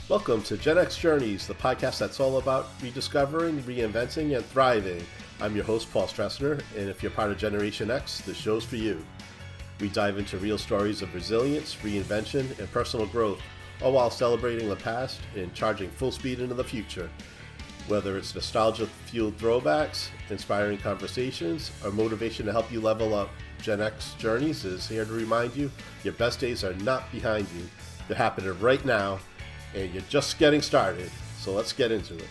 Welcome to GenX Journeys, the podcast that's all about rediscovering, reinventing, and thriving. I'm your host, Paul Stroessner, and if you're part of Generation X, this show's for you. We dive into real stories of resilience, reinvention, and personal growth, all while celebrating the past and charging full speed into the future. Whether it's nostalgia-fueled throwbacks, inspiring conversations, or motivation to help you level up, GenX Journeys is here to remind you your best days are not behind you. They're happening right now, and you're just getting started. So let's get into it.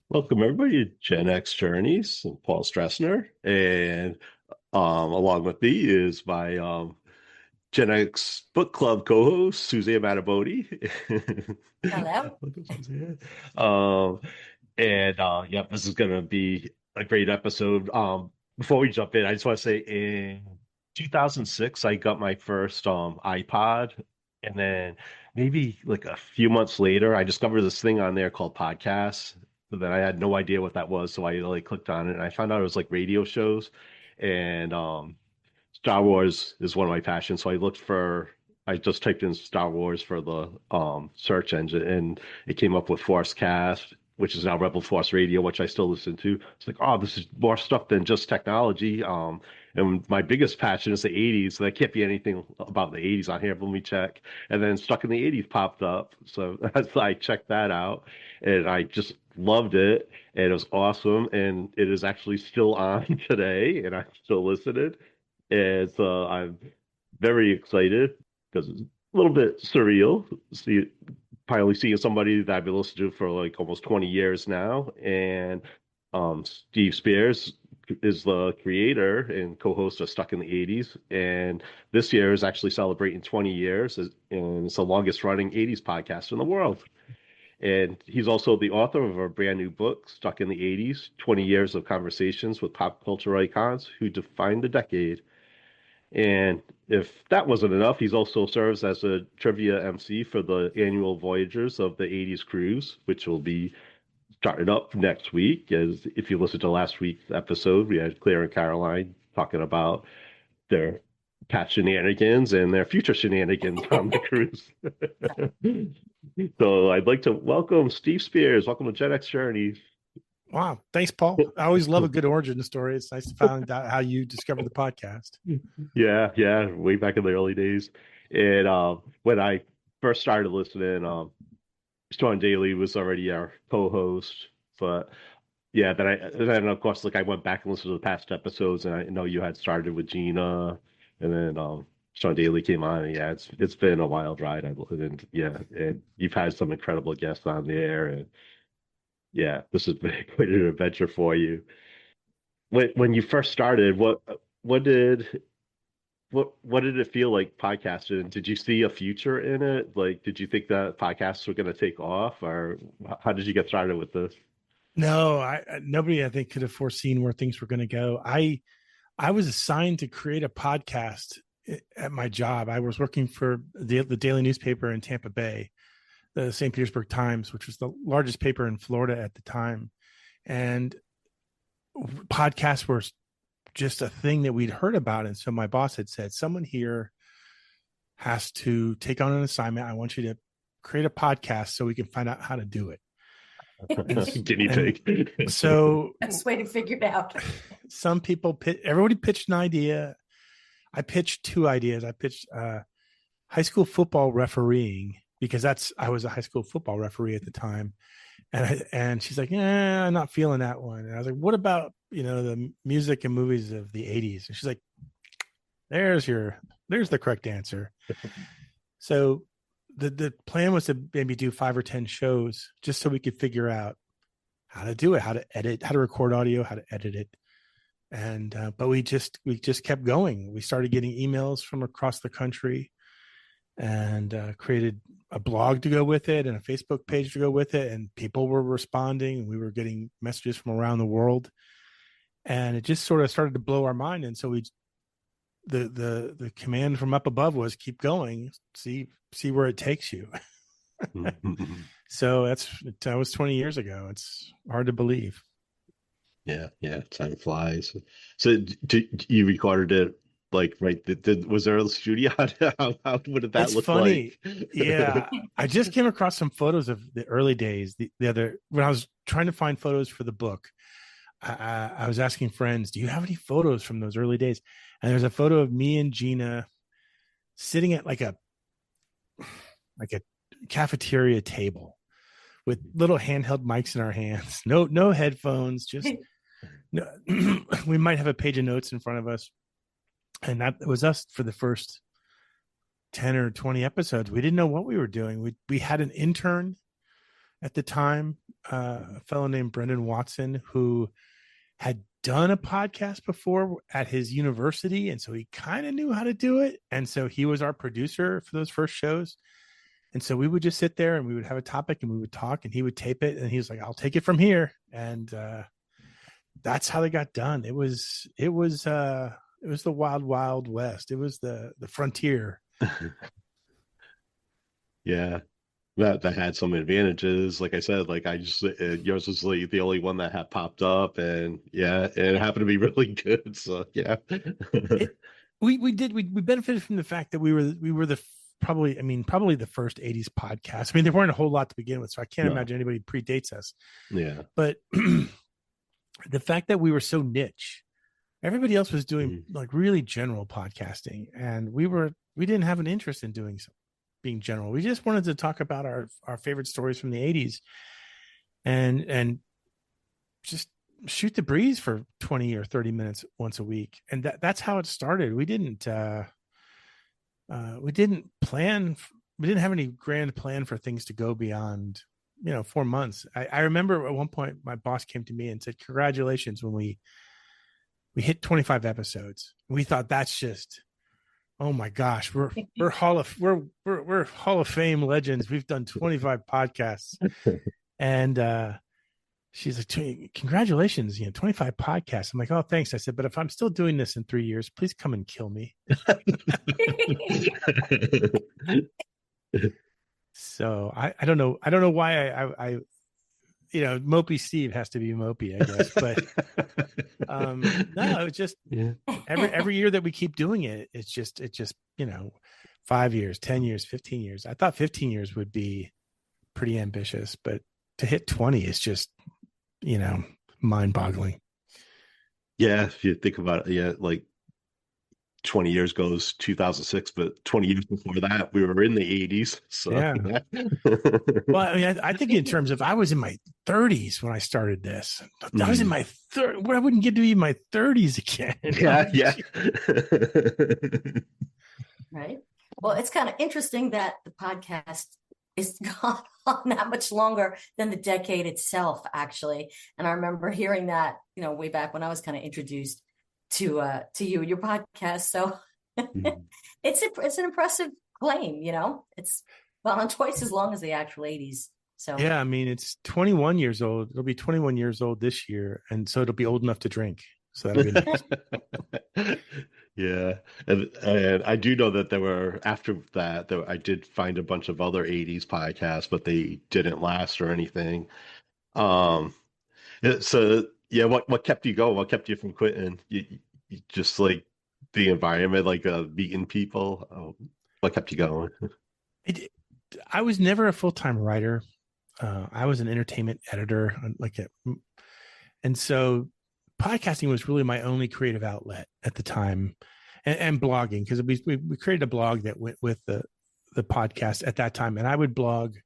Welcome, everybody, to GenX Journeys. I'm Paul Stroessner, and along with me is my GenX Book Club co-host, Suzanne Mattaboni. Hello. This is going to be a great episode. Before we jump in, I just want to say in 2006, I got my first iPod, and then maybe like a few months later, I discovered this thing on there called podcasts that I had no idea what that was. So I clicked on it, and I found out it was like radio shows, and Star Wars is one of my passions. So I just typed in Star Wars for the search engine, and it came up with Force Cast, which is now Rebel Force Radio, which I still listen to. It's like, oh, this is more stuff than just technology. And my biggest passion is the 80s, so there can't be anything about the 80s on here. But let me check. And then Stuck in the 80s popped up. So I checked that out, and I just loved it. And it was awesome. And it is actually still on today, and I'm still listening. And so I'm very excited because it's a little bit surreal. Finally seeing somebody that I've been listening to for like almost 20 years now. And Steve Spears is the creator and co-host of Stuck in the 80s. And this year is actually celebrating 20 years, and it's the longest running 80s podcast in the world. And he's also the author of a brand new book, Stuck in the 80s, 20 Years of Conversations with Pop Culture Icons Who Defined the Decade. And if that wasn't enough, he's also serves as a trivia MC for the annual Voyagers of the 80s Cruise, which will be starting up next week. As if you listen to last week's episode, we had Claire and Caroline talking about their past shenanigans and their future shenanigans on the cruise. So I'd like to welcome Steve Spears. Welcome to GenX Journeys. Wow. Thanks, Paul. I always love a good origin story. It's nice to find out how you discovered the podcast. Yeah. Way back in the early days. And when I first started listening, Sean Daly was already our co-host. But yeah, then of course, like I went back and listened to the past episodes, and I know you had started with Gina, and then Sean Daly came on. And yeah, it's been a wild ride. And you've had some incredible guests on there, and yeah, this has been quite an adventure for you. When you first started, what did it feel like podcasting? Did you see a future in it? Like, did you think that podcasts were going to take off, or how did you get started with this? No, nobody I think could have foreseen where things were going to go. I was assigned to create a podcast at my job. I was working for the daily newspaper in Tampa Bay, the St. Petersburg Times, which was the largest paper in Florida at the time. And podcasts were just a thing that we'd heard about. And so my boss had said, someone here has to take on an assignment. I want you to create a podcast so we can find out how to do it. Guinea pig. So Best way to figure it out. Everybody pitched an idea. I pitched two ideas. I pitched high school football refereeing, because I was a high school football referee at the time. And she's like, I'm not feeling that one. And I was like, what about, the music and movies of the 80s? And she's like, there's the correct answer. So the plan was to maybe do 5 or 10 shows just so we could figure out how to do it, how to edit, how to record audio, how to edit it. And, but we just kept going. We started getting emails from across the country, and created a blog to go with it and a Facebook page to go with it. And people were responding, and we were getting messages from around the world, and it just sort of started to blow our mind. And so the command from up above was keep going, see where it takes you. So that was 20 years ago. It's hard to believe. Yeah, time flies. So you recorded it Like, right? Was there a studio? What did that It's look funny. like? Yeah. I just came across some photos of the early days. The other, when I was trying to find photos for the book, I was asking friends, do you have any photos from those early days? And there's a photo of me and Gina sitting at like a cafeteria table with little handheld mics in our hands. No headphones, just no, we might have a page of notes in front of us. And that was us for the first 10 or 20 episodes. We didn't know what we were doing. We had an intern at the time, a fellow named Brendan Watson, who had done a podcast before at his university. And so he kind of knew how to do it. And so he was our producer for those first shows. And so we would just sit there and we would have a topic and we would talk and he would tape it. And he was like, I'll take it from here. And that's how they got done. It was the wild, wild west. It was the frontier. Yeah, that had some advantages. Like I said, like I just yours was like the only one that had popped up, and yeah, it happened to be really good. So yeah, It, we benefited from the fact that we were the probably the first 80s podcast. I mean, there weren't a whole lot to begin with, so I can't no, imagine anybody predates us. yeah, But the fact that we were so niche, everybody else was doing like really general podcasting, and we didn't have an interest in being general. We just wanted to talk about our favorite stories from the 80s and just shoot the breeze for 20 or 30 minutes once a week. And that's how it started. We didn't plan, we didn't have any grand plan for things to go beyond, 4 months. I remember at one point my boss came to me and said, congratulations, when we hit 25 episodes. We thought that's just, oh my gosh, we're Hall of Fame legends. We've done 25 podcasts. And she's like, congratulations, 25 podcasts. I'm like, oh, thanks. I said, but if I'm still doing this in 3 years, please come and kill me. So I don't know. I don't know why I Mopey Steve has to be Mopey, I guess. But no, it's just every year that we keep doing it, it's just 5 years, 10 years, 15 years. I thought 15 years would be pretty ambitious, but to hit 20 is just, mind boggling. yeah. If you think about it, yeah, like 20 years goes 2006, but 20 years before that, we were in the 80s. So Yeah. Well, I mean, I think in terms of, I was in my 30s when I started this. I was in my I wouldn't get to be in my 30s again. Yeah. Right. Well, it's kind of interesting that the podcast is gone on that much longer than the decade itself, actually. And I remember hearing that, way back when I was kind of introduced to you and your podcast. So it's an impressive claim, it's gone on twice as long as the actual 80s. So yeah, I mean, it's 21 years old. It'll be 21 years old this year, and so it'll be old enough to drink. So that'll be nice. Yeah, and I do know that there were after that I did find a bunch of other 80s podcasts, but they didn't last or anything. So yeah, what kept you going? What kept you from quitting? You just like the environment, like meeting people. What kept you going? I was never a full-time writer. I was an entertainment editor, and so podcasting was really my only creative outlet at the time, and blogging, because we created a blog that went with the podcast at that time, and I would blog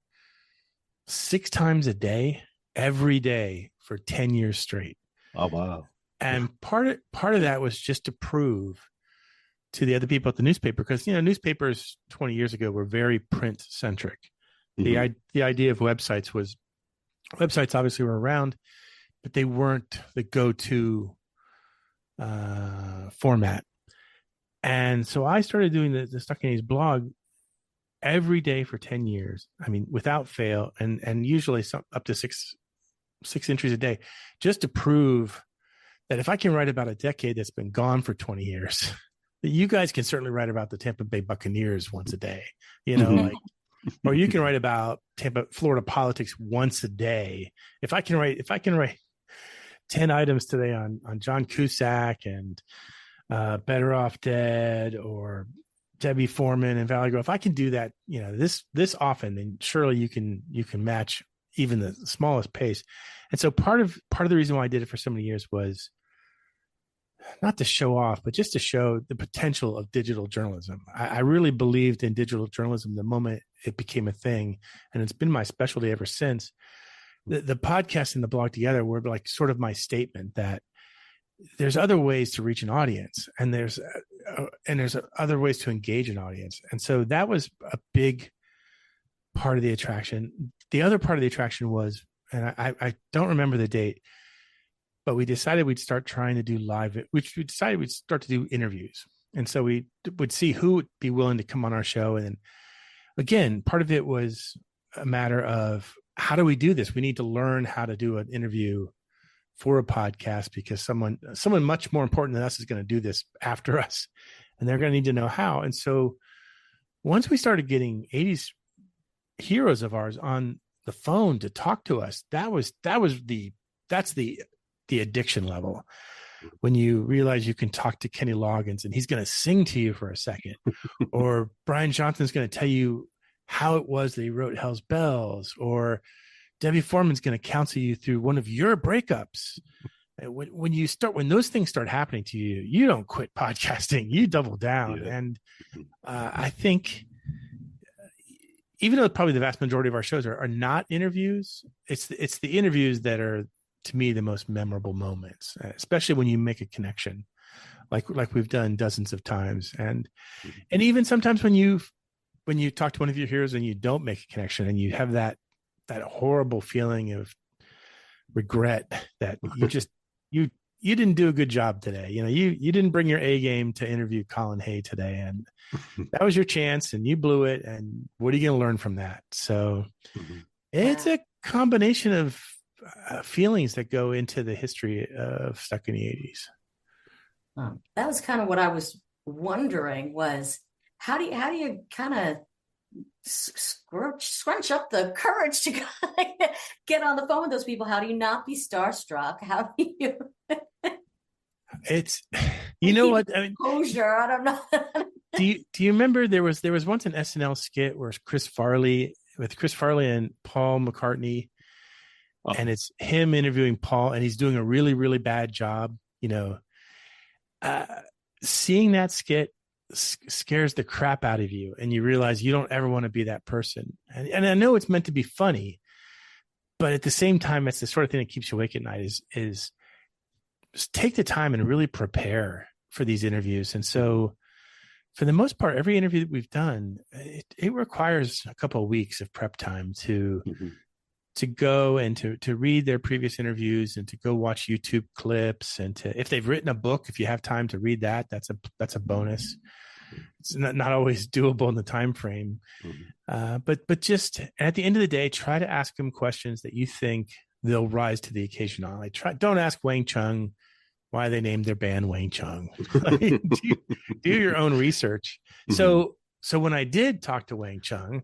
6 times a day, every day for 10 years straight. Oh wow! And part of that was just to prove to the other people at the newspaper, because newspapers 20 years ago were very print centric. The idea of websites obviously were around, but they weren't the go-to format. And so I started doing the Stuck in 80s blog every day for 10 years. I mean, without fail, and usually up to six entries a day, just to prove that if I can write about a decade that's been gone for 20 years, that you guys can certainly write about the Tampa Bay Buccaneers once a day, or you can write about Florida politics once a day. If I can write 10 items today on John Cusack and Better Off Dead or Debbie Foreman and Valley Grove. If I can do that, this often, then surely you can match even the smallest pace. And so part of the reason why I did it for so many years was not to show off, but just to show the potential of digital journalism. I really believed in digital journalism the moment it became a thing, and it's been my specialty ever since. The podcast and the blog together were like sort of my statement that there's other ways to reach an audience, and there's other ways to engage an audience. And so that was a big part of the attraction. The other part of the attraction was, and I don't remember the date, but we decided we'd start trying to do live, which we decided we'd start to do interviews. And so we would see who would be willing to come on our show. And then again, part of it was a matter of, how do we do this? We need to learn how to do an interview for a podcast, because someone much more important than us is going to do this after us, and they're going to need to know how. And so once we started getting 80s heroes of ours on the phone to talk to us, that's the addiction level. When you realize you can talk to Kenny Loggins and he's going to sing to you for a second, or Brian Johnson's going to tell you how it was that he wrote Hell's Bells, or Debbie Foreman's going to counsel you through one of your breakups. When those things start happening to you, you don't quit podcasting, you double down. Yeah. And I think, even though probably the vast majority of our shows are not interviews, it's the interviews that are, to me, the most memorable moments, especially when you make a connection, like we've done dozens of times. And even sometimes when you talk to one of your heroes and you don't make a connection, and you have that horrible feeling of regret that you didn't do a good job today. You didn't bring your A game to interview Colin Hay today, and that was your chance and you blew it. And what are you going to learn from that? So it's a combination of feelings that go into the history of Stuck in the 80s. That was kind of what I was wondering, was how do you kind of scrunch up the courage to get on the phone with those people? How do you not be starstruck? How do you it's what I mean, composure? I don't know. do you remember there was once an SNL skit where Chris Farley and Paul McCartney, and it's him interviewing Paul, and he's doing a really, really bad job. Seeing that skit scares the crap out of you, and you realize you don't ever want to be that person. And I know it's meant to be funny, but at the same time, it's the sort of thing that keeps you awake at night, is take the time and really prepare for these interviews. And so for the most part, every interview that we've done, it requires a couple of weeks of prep time to go and to read their previous interviews, and to go watch YouTube clips, and if they've written a book, if you have time to read that, that's a bonus. It's not always doable in the time frame. But just at the end of the day, try to ask them questions that you think they'll rise to the occasion on. Don't ask Wang Chung why they named their band Wang Chung. Do your own research. So when I did talk to Wang Chung,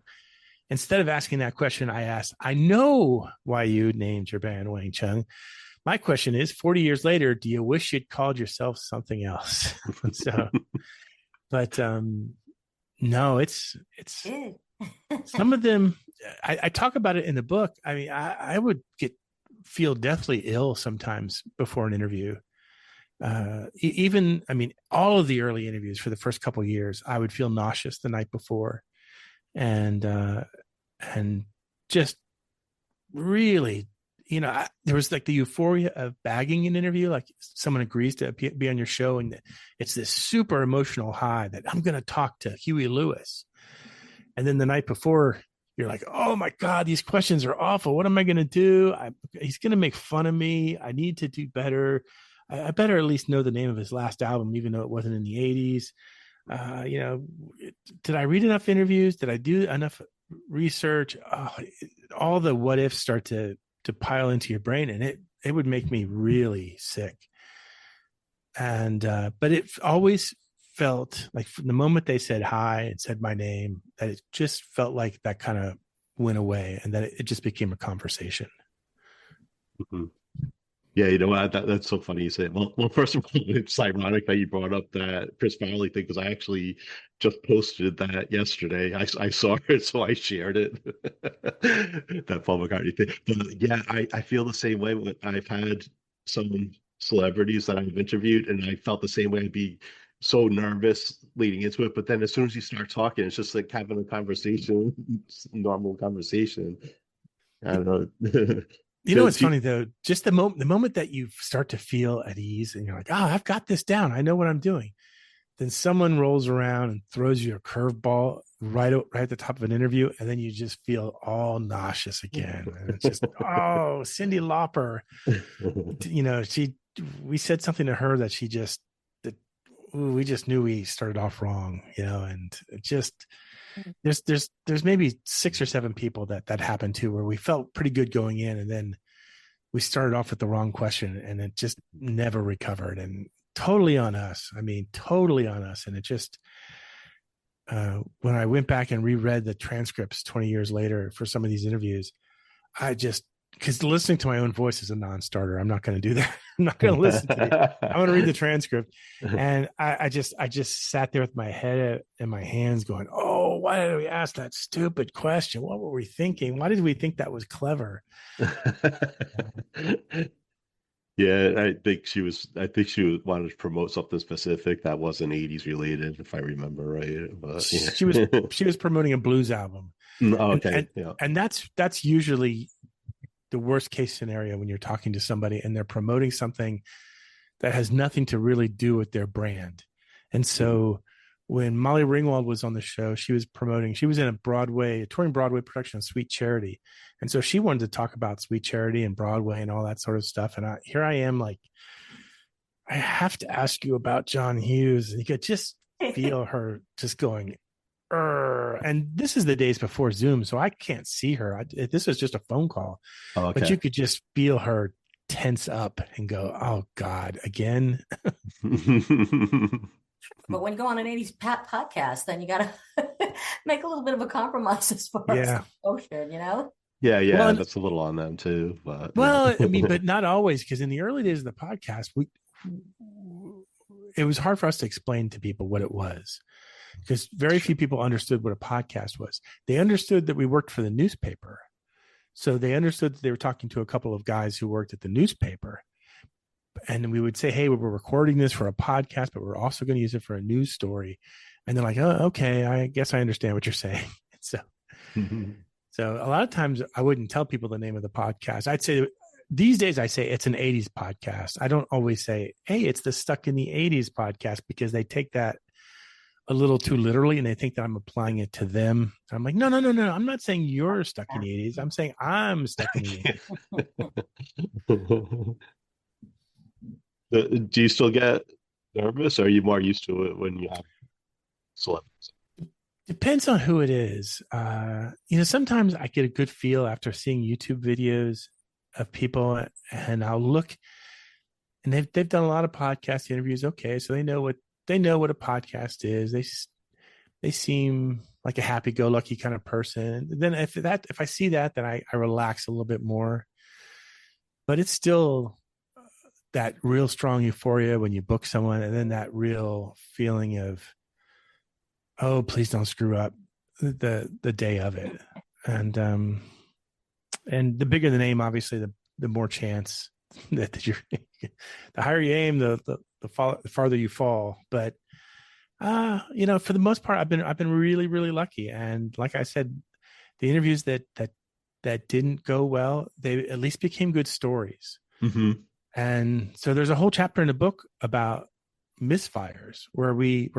instead of asking that question, I asked, I know why you named your band Wang Chung. My question is, 40 years later, do you wish you'd called yourself something else? But no, it's some of them, I talk about it in the book. I mean, I would feel deathly ill sometimes before an interview. All of the early interviews for the first couple of years, I would feel nauseous the night before. And just really, there was like the euphoria of bagging an interview, like someone agrees to be on your show, and it's this super emotional high that I'm going to talk to Huey Lewis. And then the night before, you're like, oh my God, these questions are awful. What am I going to do? He's going to make fun of me. I need to do better. I better at least know the name of his last album, even though it wasn't in the 80s. Did I read enough interviews? Did I do enough research? All the what ifs start to pile into your brain, and it would make me really sick. And but it always felt like, from the moment they said hi and said my name, that it just felt like that kind of went away, and that it just became a conversation. Yeah, you know what? That's so funny you say it. Well, first of all, it's ironic that you brought up that Chris Farley thing because I actually just posted that yesterday. I saw it, so I shared it. That Paul McCartney thing. But yeah, I feel the same way. I've had some celebrities that I've interviewed, and I felt the same way. I'd be so nervous leading into it, but then as soon as you start talking, it's just like having a conversation, normal conversation. I don't know. You know Do, what's do, funny though? Just the moment that you start to feel at ease and you're like, oh, I've got this down. I know what I'm doing. Then someone rolls around and throws you a curveball right at the top of an interview, and then you just feel all nauseous again. And it's just, oh, Cyndi Lauper, she we said something to her that she just that we just knew we started off wrong, and it just there's maybe 6 or 7 people that happened to where we felt pretty good going in, and then we started off with the wrong question and it just never recovered, and totally on us. I mean, totally on us. And it just when I went back and reread the transcripts 20 years later for some of these interviews, I just because listening to my own voice is a non-starter. I'm not going to do that. I'm not going to listen to it. I'm going to read the transcript. And I just sat there with my head in my hands going, oh, why did we ask that stupid question? What were we thinking? Why did we think that was clever? Yeah, I think she was wanted to promote something specific that wasn't 80s related, if I remember right. But yeah. She was promoting a blues album. and Okay, and, yeah. and that's usually the worst case scenario when you're talking to somebody and they're promoting something that has nothing to really do with their brand. And so when Molly Ringwald was on the show, she was in a touring Broadway production of Sweet Charity. And so she wanted to talk about Sweet Charity and Broadway and all that sort of stuff. And here I am like, I have to ask you about John Hughes. And you could just feel her just going, and this is the days before Zoom, so I can't see her. This was just a phone call, Oh, but you okay. could just feel her tense up and go, "Oh God, again." But when you go on an 80s podcast, then you got to make a little bit of a compromise as far as Yeah. the emotion. Yeah, yeah, Well, that's a little on them too, but yeah. well, I mean, but not always, because in the early days of the podcast, it was hard for us to explain to people what it was, because very few people understood what a podcast was. They understood that we worked for the newspaper. So they understood that they were talking to a couple of guys who worked at the newspaper. And we would say, hey, we're recording this for a podcast, but we're also going to use it for a news story. And they're like, oh, okay, I guess I understand what you're saying. So a lot of times I wouldn't tell people the name of the podcast. I'd say these days I say it's an 80s podcast. I don't always say, hey, it's the Stuck in the 80s podcast, because they take that a little too literally and they think that I'm applying it to them. And I'm like, no. I'm not saying you're stuck in the 80s. I'm saying I'm stuck in the 80s. Do you still get nervous, or are you more used to it when you have celebrities? Depends on who it is. Sometimes I get a good feel after seeing YouTube videos of people, and I'll look, and they've done a lot of podcast interviews. Okay, so they know what a podcast is. They seem like a happy-go-lucky kind of person. Then if I see that, then I relax a little bit more. But it's still that real strong euphoria when you book someone, and then that real feeling of, oh, please don't screw up the day of it. And the bigger the name, obviously, the more chance that you're the higher you aim, the farther you fall. But for the most part, I've been really, really lucky. And like I said, the interviews that didn't go well, they at least became good stories. Mm-hmm. And so there's a whole chapter in the book about misfires where we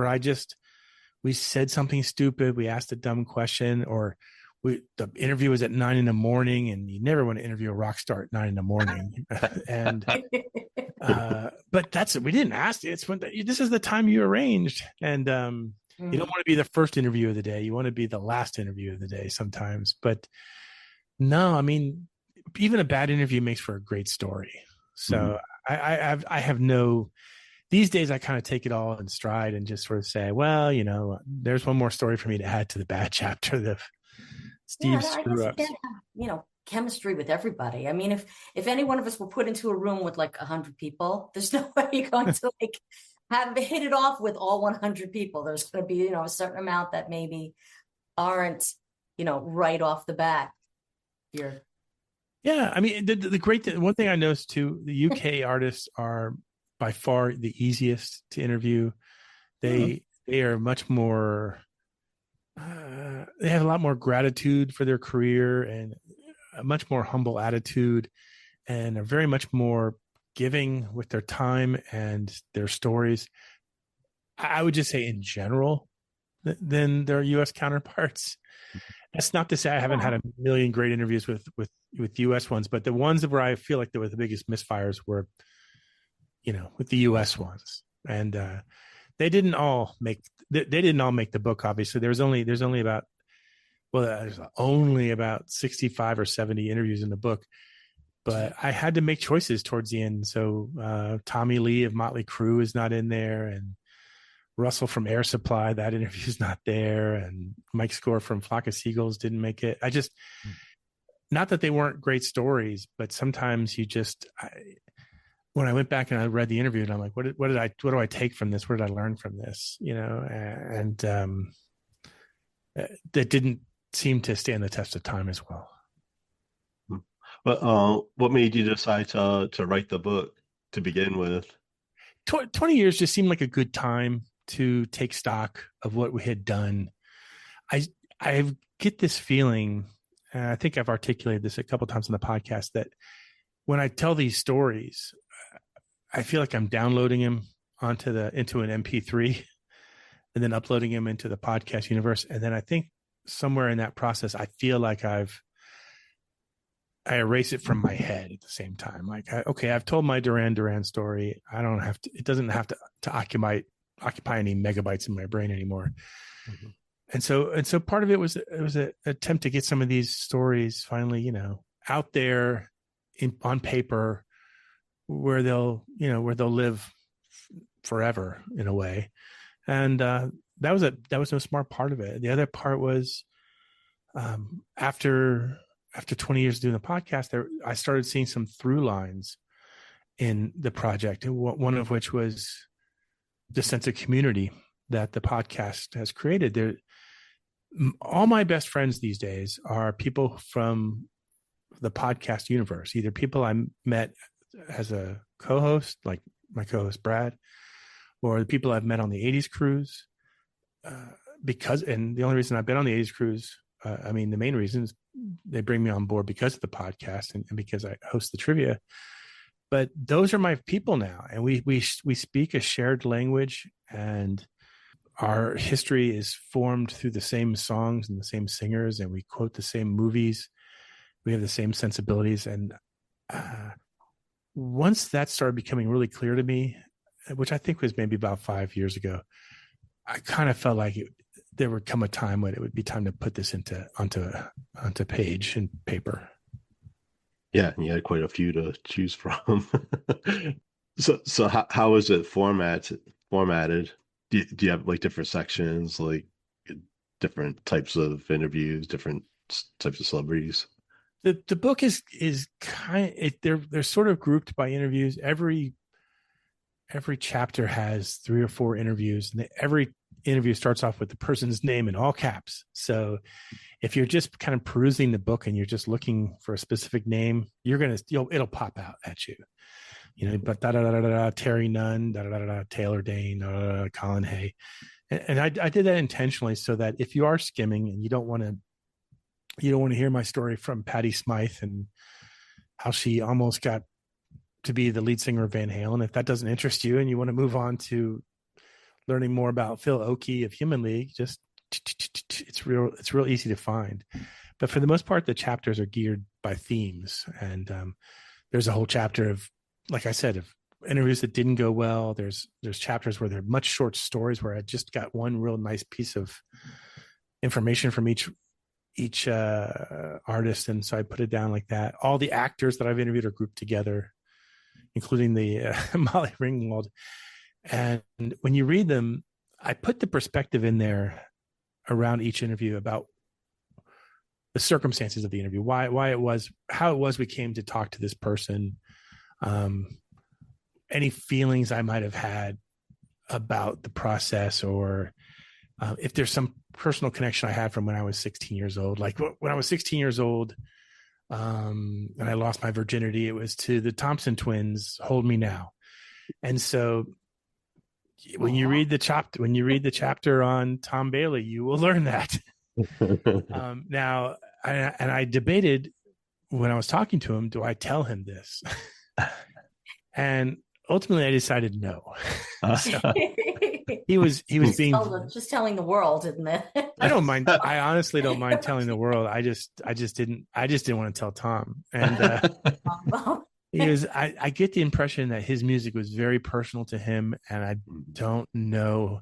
said something stupid, we asked a dumb question, or the interview was at 9 a.m, and you never want to interview a rock star at 9 a.m. And but that's it. We didn't ask it. It's when this is the time you arranged, and you don't want to be the first interview of the day. You want to be the last interview of the day sometimes. But no, I mean, even a bad interview makes for a great story. So I have no. These days, I kind of take it all in stride and just sort of say, well, there's one more story for me to add to the bad chapter of Steve's screw ups. You chemistry with everybody. I mean, if any one of us were put into a room with like 100 people, there's no way you're going to like have hit it off with all 100 people. There's going to be, a certain amount that maybe aren't, right off the bat. Yeah, I mean, the great one thing I noticed too, the UK artists are by far the easiest to interview. They are much more. They have a lot more gratitude for their career and a much more humble attitude, and are very much more giving with their time and their stories. I would just say in general than their U.S. counterparts. That's not to say I haven't had a million great interviews with U.S. ones, but the ones where I feel like there were the biggest misfires were, with the U.S. ones, and they didn't all make the book. Obviously, there's only about there's only about 65 or 70 interviews in the book, but I had to make choices towards the end. So Tommy Lee of Motley Crue is not in there, and Russell from Air Supply, that interview is not there, and Mike Score from Flock of Seagulls didn't make it. Not that they weren't great stories, but sometimes when I went back and I read the interview, and I'm like, what do I take from this? What did I learn from this? And that didn't seem to stand the test of time as well. But what made you decide to write the book to begin with? 20 years just seemed like a good time to take stock of what we had done. I get this feeling, and I think I've articulated this a couple of times on the podcast, that when I tell these stories, I feel like I'm downloading them into an MP3 and then uploading them into the podcast universe. And then I think somewhere in that process, I feel like I erase it from my head at the same time. Like, I've told my Duran Duran story. It doesn't have to occupy any megabytes in my brain anymore. Mm-hmm. And so part of it was an attempt to get some of these stories finally, out there on paper where they'll live forever in a way. And that was no smart part of it. The other part was after 20 years doing the podcast, I started seeing some through lines in the project, one of which was the sense of community that the podcast has created. All my best friends these days are people from the podcast universe, either people I met as a co-host, like my co-host Brad, or the people I've met on the 80s cruise. And the only reason I've been on the 80s cruise, the main reason is they bring me on board because of the podcast and because I host the trivia. But those are my people now, and we speak a shared language, and our history is formed through the same songs and the same singers, and we quote the same movies. We have the same sensibilities, and once that started becoming really clear to me, which I think was maybe about 5 years ago, I kind of felt like there would come a time when it would be time to put this onto page and paper. Yeah, and you had quite a few to choose from. So how is it formatted? Do you have like different sections, like different types of interviews, different types of celebrities? The book is kind of, they're sort of grouped by interviews. Every chapter has 3 or 4 interviews, and every interview starts off with the person's name in all caps. So if you're just kind of perusing the book and you're just looking for a specific name, it'll pop out at you. But Terry Nunn, Taylor Dane, Colin Hay. And I did that intentionally so that if you are skimming and you don't want to hear my story from Patti Smythe and how she almost got to be the lead singer of Van Halen, if that doesn't interest you and you want to move on to learning more about Phil Oakey of Human League, just it's real easy to find. But for the most part, the chapters are geared by themes, and there's a whole chapter of, like I said, of interviews that didn't go well. There's chapters where they're much short stories where I just got one real nice piece of information from each artist, and so I put it down like that. All the actors that I've interviewed are grouped together, including the Molly Ringwald. And when you read them, I put the perspective in there around each interview about the circumstances of the interview, why it was, how it was we came to talk to this person, any feelings I might have had about the process, or if there's some personal connection I had from when I was 16 years old. Like when I was 16 years old, and I lost my virginity, it was to the Thompson twins, Hold Me Now. And so when you read the chapter on Tom Bailey, you will learn that. Now, I debated when I was talking to him, do I tell him this? And ultimately I decided no. So he was being just telling the world, isn't it? I don't mind. I honestly don't mind telling the world. I just didn't want to tell Tom. And he was, I get the impression that his music was very personal to him, and I don't know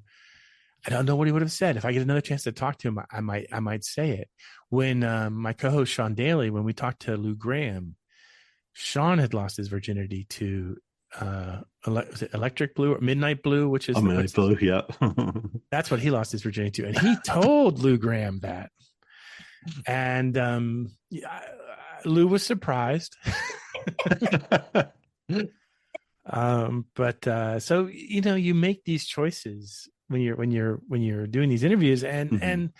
what he would have said. If I get another chance to talk to him, I might say it. When my co-host Sean Daly, when we talked to Lou Gramm, Sean had lost his virginity to was it Electric Blue or Midnight Blue, which is Midnight Blue, yeah. That's what he lost his virginity to, and he told Lou Gramm that, and Lou was surprised. But so you make these choices when you're doing these interviews, and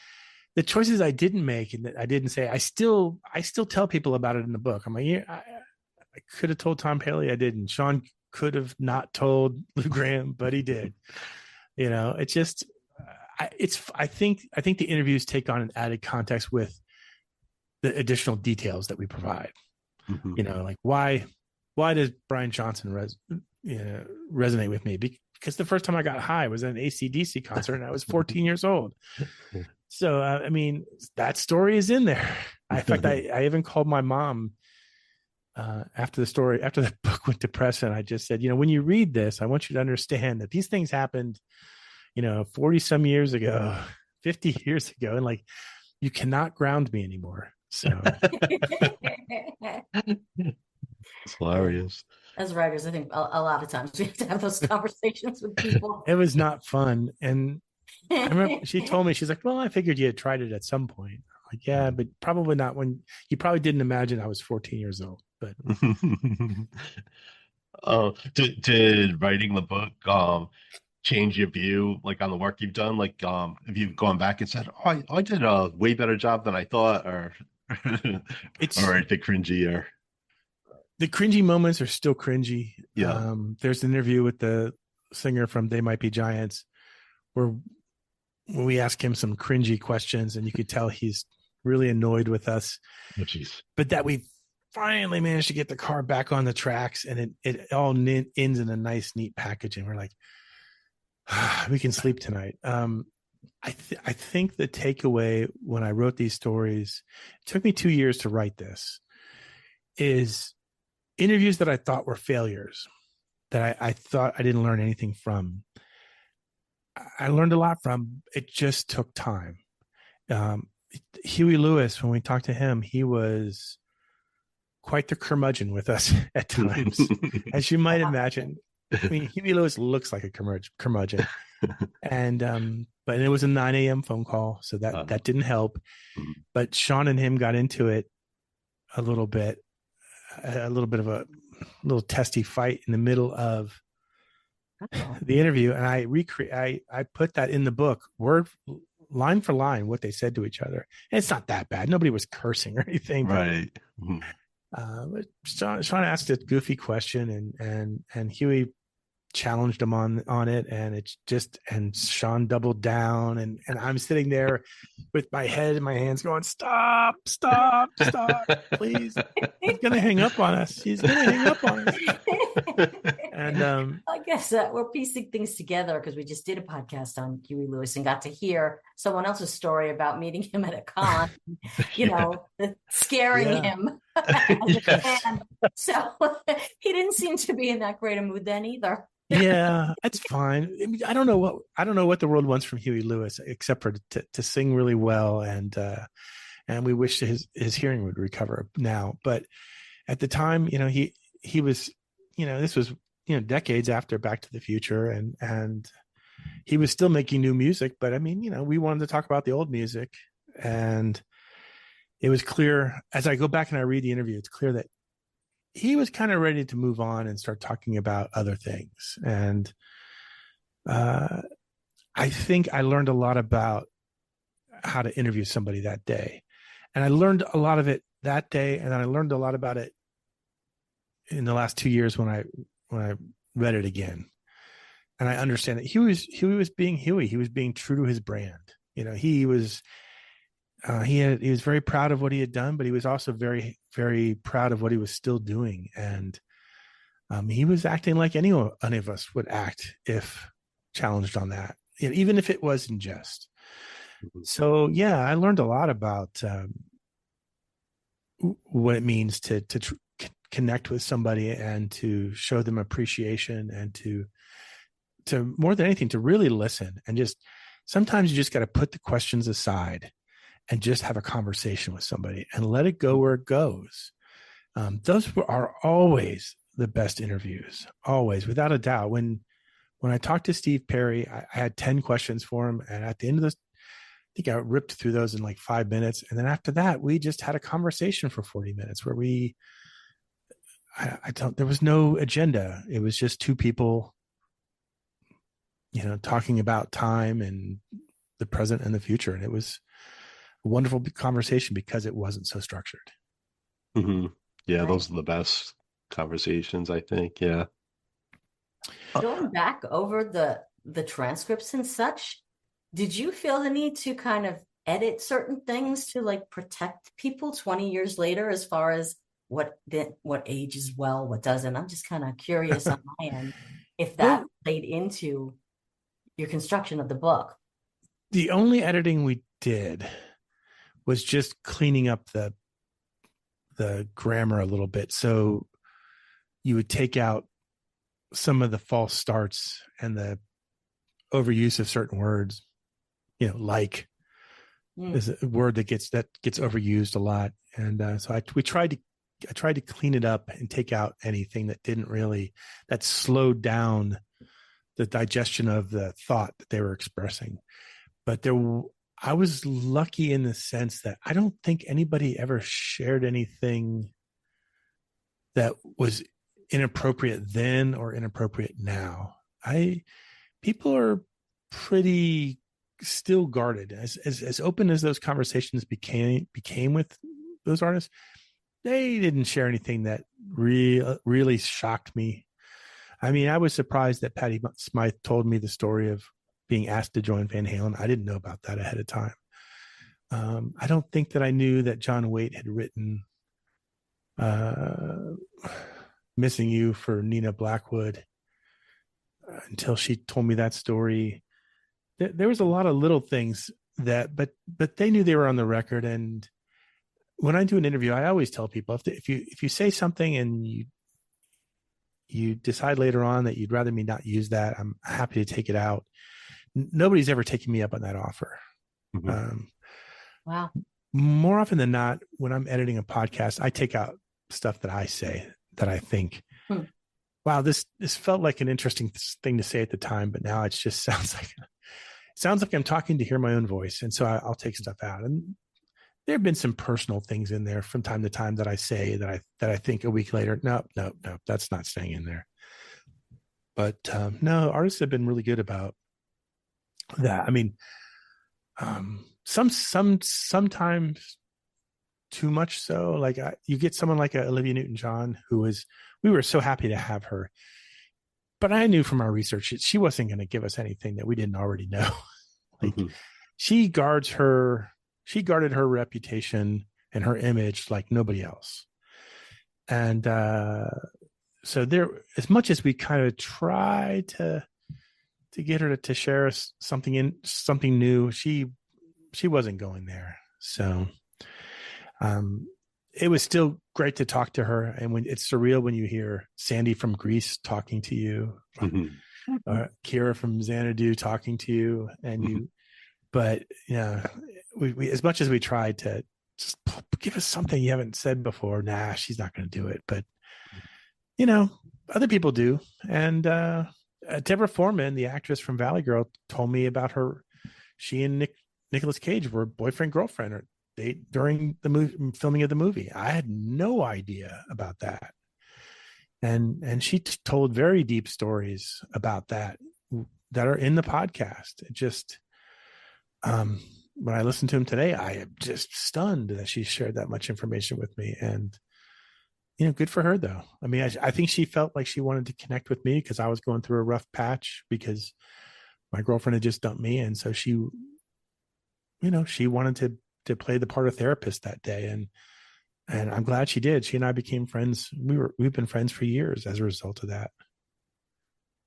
the choices I didn't make and that I didn't say, I still tell people about it in the book. I'm like, yeah, I could have told Tom Bailey, I didn't. Sean could have not told Lou Gramm, but he did. It's just, I think the interviews take on an added context with the additional details that we provide. Like why does Brian Johnson resonate with me? Because the first time I got high was at an AC/DC concert, and I was 14 years old. So, I mean, that story is in there. In fact, I even called my mom after the book went to press, and I just said, when you read this, I want you to understand that these things happened, 40 some years ago, 50 years ago, and like, you cannot ground me anymore. So it's hilarious. As writers, I think a lot of times we have to have those conversations with people. It was not fun. And I remember she told me, she's like, well, I figured you had tried it at some point. I'm like, yeah, but probably not when you probably didn't imagine I was 14 years old. But did writing the book change your view like on the work you've done? Like have you gone back and said, oh, I did a way better job than I thought, or or the cringy, or the cringy moments are still cringy. Yeah. There's an interview with the singer from They Might Be Giants where we ask him some cringy questions, and you could tell he's really annoyed with us. Oh, geez. But that we finally managed to get the car back on the tracks, and it all ends in a nice, neat package. And we're like, we can sleep tonight. I think the takeaway when I wrote these stories, it took me 2 years to write this, is interviews that I thought were failures, that I thought I didn't learn anything from. I learned a lot from. It just took time. Huey Lewis, when we talked to him, he was quite the curmudgeon with us at times, as you might imagine. I mean, Huey Lewis looks like a curmudgeon, and but it was a 9 a.m. phone call, so that didn't help. But Sean and him got into it a little bit of a little testy fight in the middle of the interview, and I put that in the book, line for line, what they said to each other. And it's not that bad. Nobody was cursing or anything, right? But Sean asked a goofy question, and Huey challenged him on it, and Sean doubled down, and I'm sitting there with my head in my hands going, stop, please. He's gonna hang up on us. And I guess we're piecing things together because we just did a podcast on Huey Lewis and got to hear someone else's story about meeting him at a con, scaring him as a fan. So he didn't seem to be in that great a mood then either. Yeah, that's fine. I mean, I don't know what the world wants from Huey Lewis, except for to sing really well, and we wish his hearing would recover now. But at the time, he was, this was decades after Back to the Future, and he was still making new music. But I mean, we wanted to talk about the old music, and it was clear as I go back and I read the interview, it's clear that he was kind of ready to move on and start talking about other things. And I think I learned a lot about how to interview somebody that day. And I learned a lot of it that day. And then I learned a lot about it in the last 2 years when I read it again. And I understand that Huey was being Huey. He was being true to his brand. He was very proud of what he had done, but he was also very, very proud of what he was still doing. And he was acting like any of us would act if challenged on that, even if it was in jest. So yeah, I learned a lot about what it means to connect with somebody and to show them appreciation, and to more than anything, to really listen. And just sometimes you just got to put the questions aside and just have a conversation with somebody and let it go where it goes. Those are always the best interviews, always, without a doubt. When I talked to Steve Perry, I had 10 questions for him. And at the end of this, I think I ripped through those in like 5 minutes. And then after that, we just had a conversation for 40 minutes where there was no agenda. It was just two people, talking about time and the present and the future. And it was a wonderful conversation because it wasn't so structured. Mm-hmm. Yeah, Right. those are the best conversations, I think. Yeah. Going back over the transcripts and such, did you feel the need to kind of edit certain things to like protect people 20 years later, as far as what ages well, what doesn't? I'm just kind of curious on my end if that played into your construction of the book. The only editing we did was just cleaning up the grammar a little bit. So you would take out some of the false starts and the overuse of certain words, like is a word that gets overused a lot. And so I tried to clean it up and take out anything that slowed down the digestion of the thought that they were expressing. But I was lucky in the sense that I don't think anybody ever shared anything that was inappropriate then or inappropriate now. People are pretty still guarded. As open as those conversations became with those artists, they didn't share anything that really shocked me. I mean, I was surprised that Patti Smythe told me the story of being asked to join Van Halen. I didn't know about that ahead of time. I don't think that I knew that John Waite had written Missing You for Nina Blackwood until she told me that story. There was a lot of little things but they knew they were on the record. And when I do an interview, I always tell people, if you say something and you decide later on that you'd rather me not use that, I'm happy to take it out. Nobody's ever taken me up on that offer. Mm-hmm. Wow. More often than not, when I'm editing a podcast, I take out stuff that I say that I think, wow, this felt like an interesting thing to say at the time, but now it just sounds like I'm talking to hear my own voice. And so I'll take stuff out. And there have been some personal things in there from time to time that I say that I think a week later, no, that's not staying in there. But no, artists have been really good about that. I mean, sometimes too much so. Like you get someone like Olivia Newton-John, we were so happy to have her, but I knew from our research she wasn't going to give us anything that we didn't already know. Like she guarded her reputation and her image like nobody else. And so there, as much as we kind of tried to get her to share us something new, she wasn't going there. So it was still great to talk to her. And when it's surreal when you hear Sandy from Greece talking to you, Kira from Xanadu talking to you, and but we as much as we tried to just give us something you haven't said before, nah, she's not going to do it. But other people do. And Deborah Foreman, the actress from Valley Girl, told me about her. She and Nicolas Cage were boyfriend girlfriend, or date during the filming of the movie. I had no idea about that. And she told very deep stories about that are in the podcast. It just, when I listened to him today, I am just stunned that she shared that much information with me. And, good for her though. I mean, I think she felt like she wanted to connect with me because I was going through a rough patch because my girlfriend had just dumped me. And so she wanted to play the part of therapist that day. And I'm glad she did. She and I became friends. We've been friends for years as a result of that.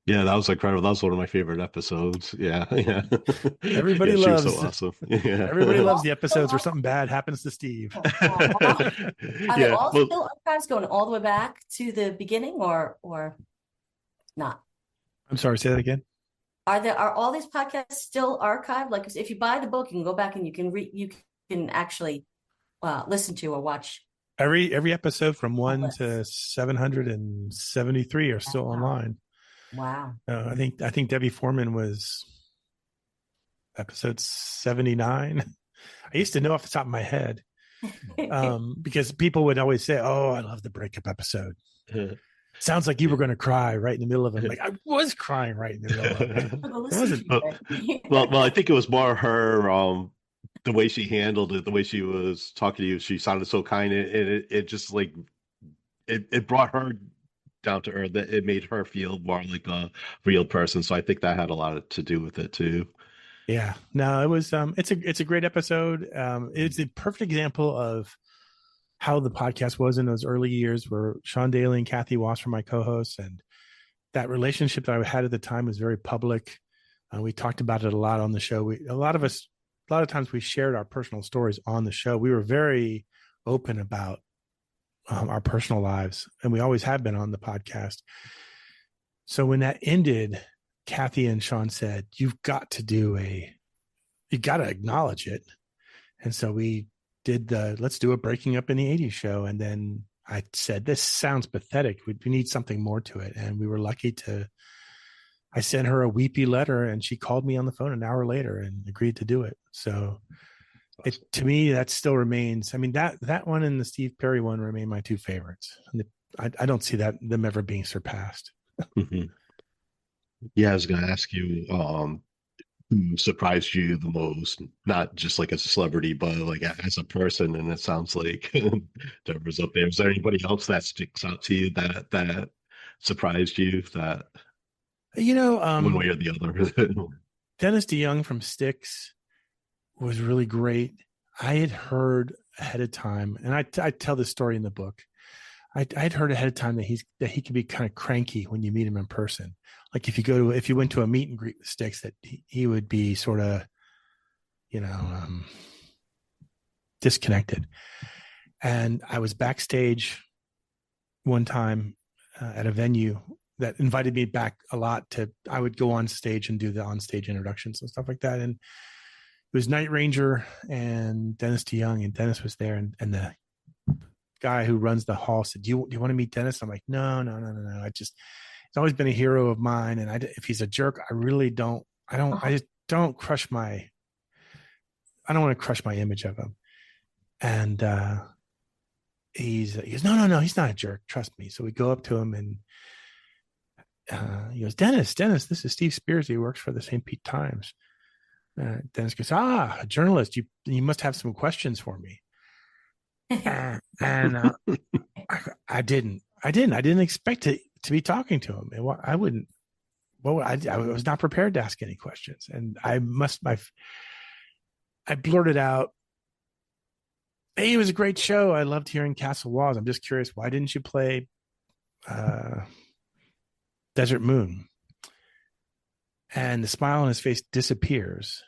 Yeah, that was incredible. That was one of my favorite episodes. Yeah, yeah. Everybody Yeah, she was loves so awesome. Yeah. everybody loves the episodes where something bad happens to Steve. Are they Yeah. all Well, still archives going all the way back to the beginning or not? I'm sorry, say that again. Are all these podcasts still archived? Like if you buy the book, you can go back and you can actually listen to or watch. Every episode from all 1 this. to 773 are still Wow. online. Wow. I think Debbie Foreman was episode 79. I used to know off the top of my head because people would always say, "Oh, I love the breakup episode. Sounds like you were going to cry right in the middle of it." Like I was crying right in the middle of it. It wasn't. well, I think it was more her, the way she handled it, the way she was talking to you. She sounded so kind, and it just like it brought her down to earth. That it made her feel more like a real person. So I think that had a lot to do with it too. Yeah, no, it was it's a great episode. It's a perfect example of how the podcast was in those early years where Sean Daly and Kathy Wass were my co-hosts, and that relationship that I had at the time was very public. We talked about it a lot on the show. A lot of times we shared our personal stories on the show. We were very open about our personal lives, and we always have been on the podcast. So when that ended, Kathy and Sean said, you got to acknowledge it. And so we did let's do a breaking up in the 80s show. And then I said, this sounds pathetic. We need something more to it. And we were lucky I sent her a weepy letter and she called me on the phone an hour later and agreed to do it. So to me, that still remains. I mean, that one and the Steve Perry one remain my two favorites. And I don't see them ever being surpassed. Mm-hmm. Yeah, I was going to ask you, who surprised you the most, not just like as a celebrity, but like as a person. And it sounds like Deborah's up there. Is there anybody else that sticks out to you that surprised you that one way or the other? Dennis DeYoung from Styx was really great. I had heard ahead of time, and I tell this story in the book. I'd heard ahead of time that he can be kind of cranky when you meet him in person. Like if you went to a meet and greet with Styx, that he would be sort of, disconnected. And I was backstage one time at a venue that invited me back a lot I would go on stage and do the on-stage introductions and stuff like that. And it was Night Ranger and Dennis DeYoung, and Dennis was there, and the guy who runs the hall said, do you want to meet Dennis? I'm like, no. He's always been a hero of mine. And if he's a jerk, I really don't want to crush my image of him. And he goes, no, he's not a jerk. Trust me. So we go up to him and he goes, Dennis, this is Steve Spears. He works for the St. Pete Times. Dennis goes, a journalist. You must have some questions for me. And I didn't expect to be talking to him. I was not prepared to ask any questions. And I blurted out, hey, it was a great show. I loved hearing Castle Walls. I'm just curious, why didn't you play Desert Moon? And the smile on his face disappears.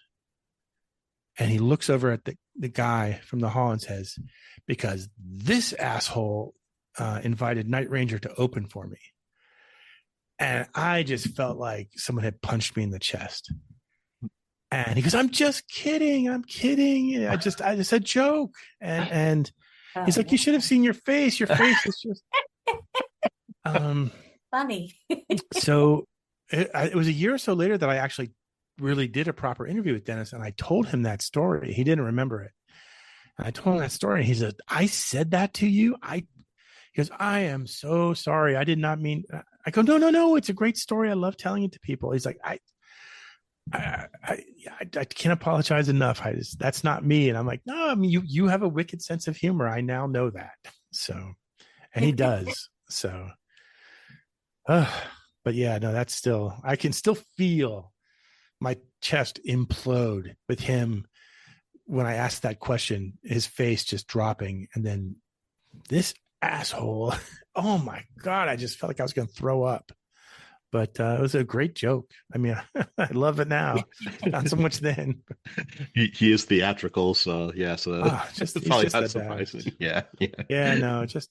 And he looks over at the guy from the hall and says, because this asshole invited Night Ranger to open for me. And I just felt like someone had punched me in the chest. And he goes, I'm just kidding. It's a joke. And he's like, you should have seen your face. Your face is just funny. So it was a year or so later that I actually really did a proper interview with Dennis, and I told him that story. He didn't remember it. And I told him that story. And he said, I said that to you. He goes, I am so sorry. I did not mean. I go, no, no, no. It's a great story. I love telling it to people. He's like, I can't apologize enough. That's not me. And I'm like, no, I mean, you have a wicked sense of humor. I now know that. So, and he does. So, but yeah, no, that's still, I can still feel my chest implode with him when I asked that question, his face just dropping. And then this asshole, oh my God, I just felt like I was going to throw up. But it was a great joke. I mean, I love it now. Not so much then. He is theatrical, so yeah, so He's it's probably just not the surprising. best. Yeah, yeah. Yeah, no, just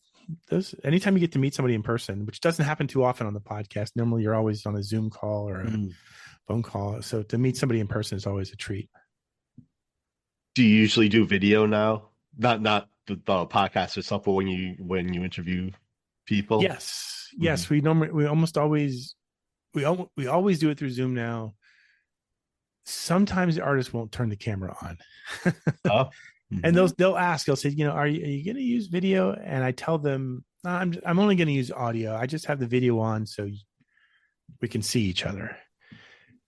those. Anytime you get to meet somebody in person, which doesn't happen too often on the podcast. Normally, you're always on a Zoom call or a phone call. So to meet somebody in person is always a treat. Do you usually do video now? Not the podcast itself, but when you interview people? Yes, yes. We almost always we always do it through Zoom now. Sometimes the artist won't turn the camera on. Oh. And they'll ask, they'll say, are you going to use video? And I tell them, no, I'm only going to use audio. I just have the video on so we can see each other.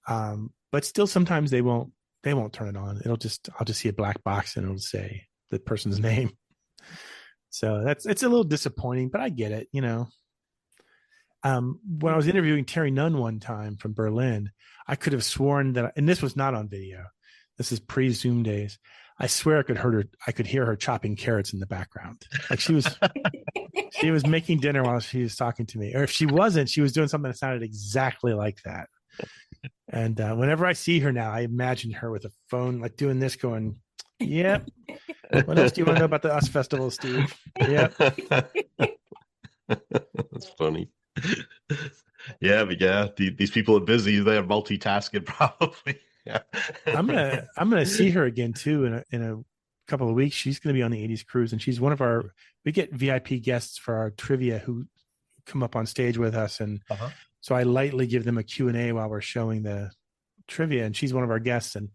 But still, sometimes they won't turn it on. I'll just see a black box and it'll say the person's name. So it's a little disappointing, but I get it. When I was interviewing Terry Nunn one time from Berlin, I could have sworn that, and this was not on video. This is pre-Zoom days. I swear I could hear her chopping carrots in the background. Like she was making dinner while she was talking to me. Or if she wasn't, she was doing something that sounded exactly like that. And whenever I see her now, I imagine her with a phone, like doing this, going, yep. What else do you want to know about the US Festival, Steve? Yep. That's funny. Yeah, but yeah, these people are busy. They're multitasking probably. Yeah. I'm gonna see her again too in a couple of weeks. She's gonna be on the 80s cruise, and she's one of we get VIP guests for our trivia who come up on stage with us, and so I lightly give them a Q&A while we're showing the trivia, and she's one of our guests. And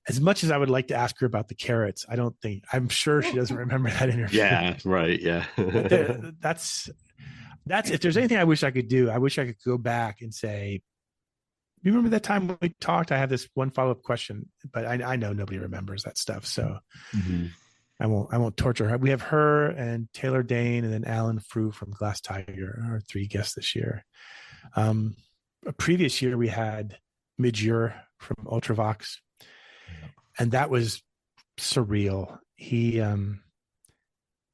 as much as I would like to ask her about the carrots, I'm sure she doesn't remember that interview. Yeah, right. Yeah. That's if there's anything I wish I could do, I wish I could go back and say, you remember that time when we talked? I have this one follow-up question, but I know nobody remembers that stuff. So I won't torture her. We have her and Taylor Dane and then Alan Frew from Glass Tiger, our 3 guests this year. A previous year we had Midjur from Ultravox, and that was surreal. He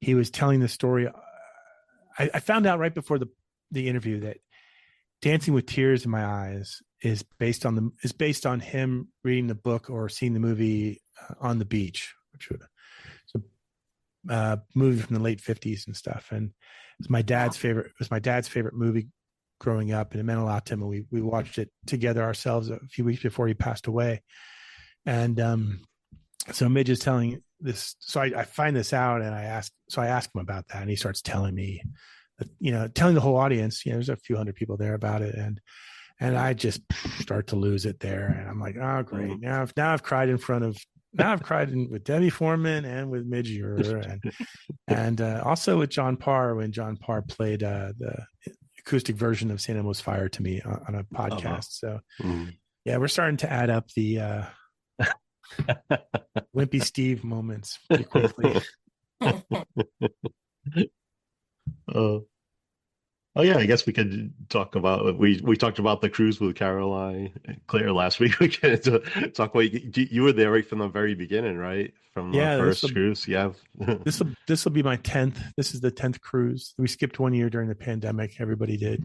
was telling the story. I found out right before the interview that Dancing with Tears in My Eyes is based on him reading the book or seeing the movie On the Beach, which was a movie from the late 50s and stuff. And it was my dad's favorite movie growing up, and it meant a lot to him. And we watched it together ourselves a few weeks before he passed away. And so Midge is telling this. So I find this out, and I ask him about that, and he starts telling me, telling the whole audience, there's a few hundred people there about it, and I just start to lose it there, and I'm like, oh great, now I've cried with Debbie Foreman and with Midge Ure, and also with John Parr when John Parr played the acoustic version of St. Elmo's Fire to me on a podcast. So yeah, we're starting to add up the Wimpy Steve moments pretty quickly. Oh yeah, I guess we could talk about we talked about the cruise with Caroline and Claire last week. We can talk about you were there right from the very beginning, right? From the first cruise. Yeah. This will be my 10th. This is the 10th cruise. We skipped 1 year during the pandemic. Everybody did.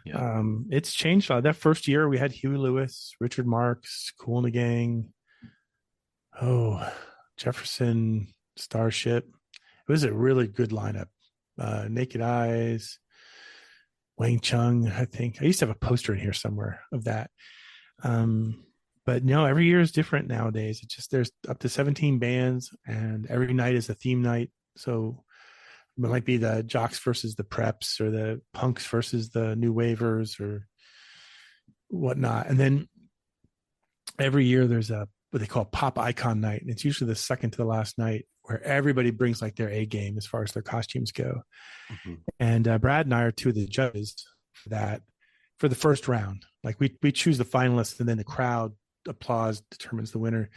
Yeah. It's changed a lot. That first year we had Huey Lewis, Richard Marx, Kool and the Gang. Jefferson, Starship. It was a really good lineup. Naked Eyes, Wang Chung, I think. I used to have a poster in here somewhere of that. But no, every year is different nowadays. It's just there's up to 17 bands, and every night is a theme night. So it might be the jocks versus the preps, or the punks versus the new wavers, or whatnot. And then every year there's what they call pop icon night, and it's usually the second to the last night where everybody brings like their A game as far as their costumes go. Mm-hmm. And Brad and I are two of the judges for that, for the first round. Like we choose the finalists, and then the crowd applause determines the winner.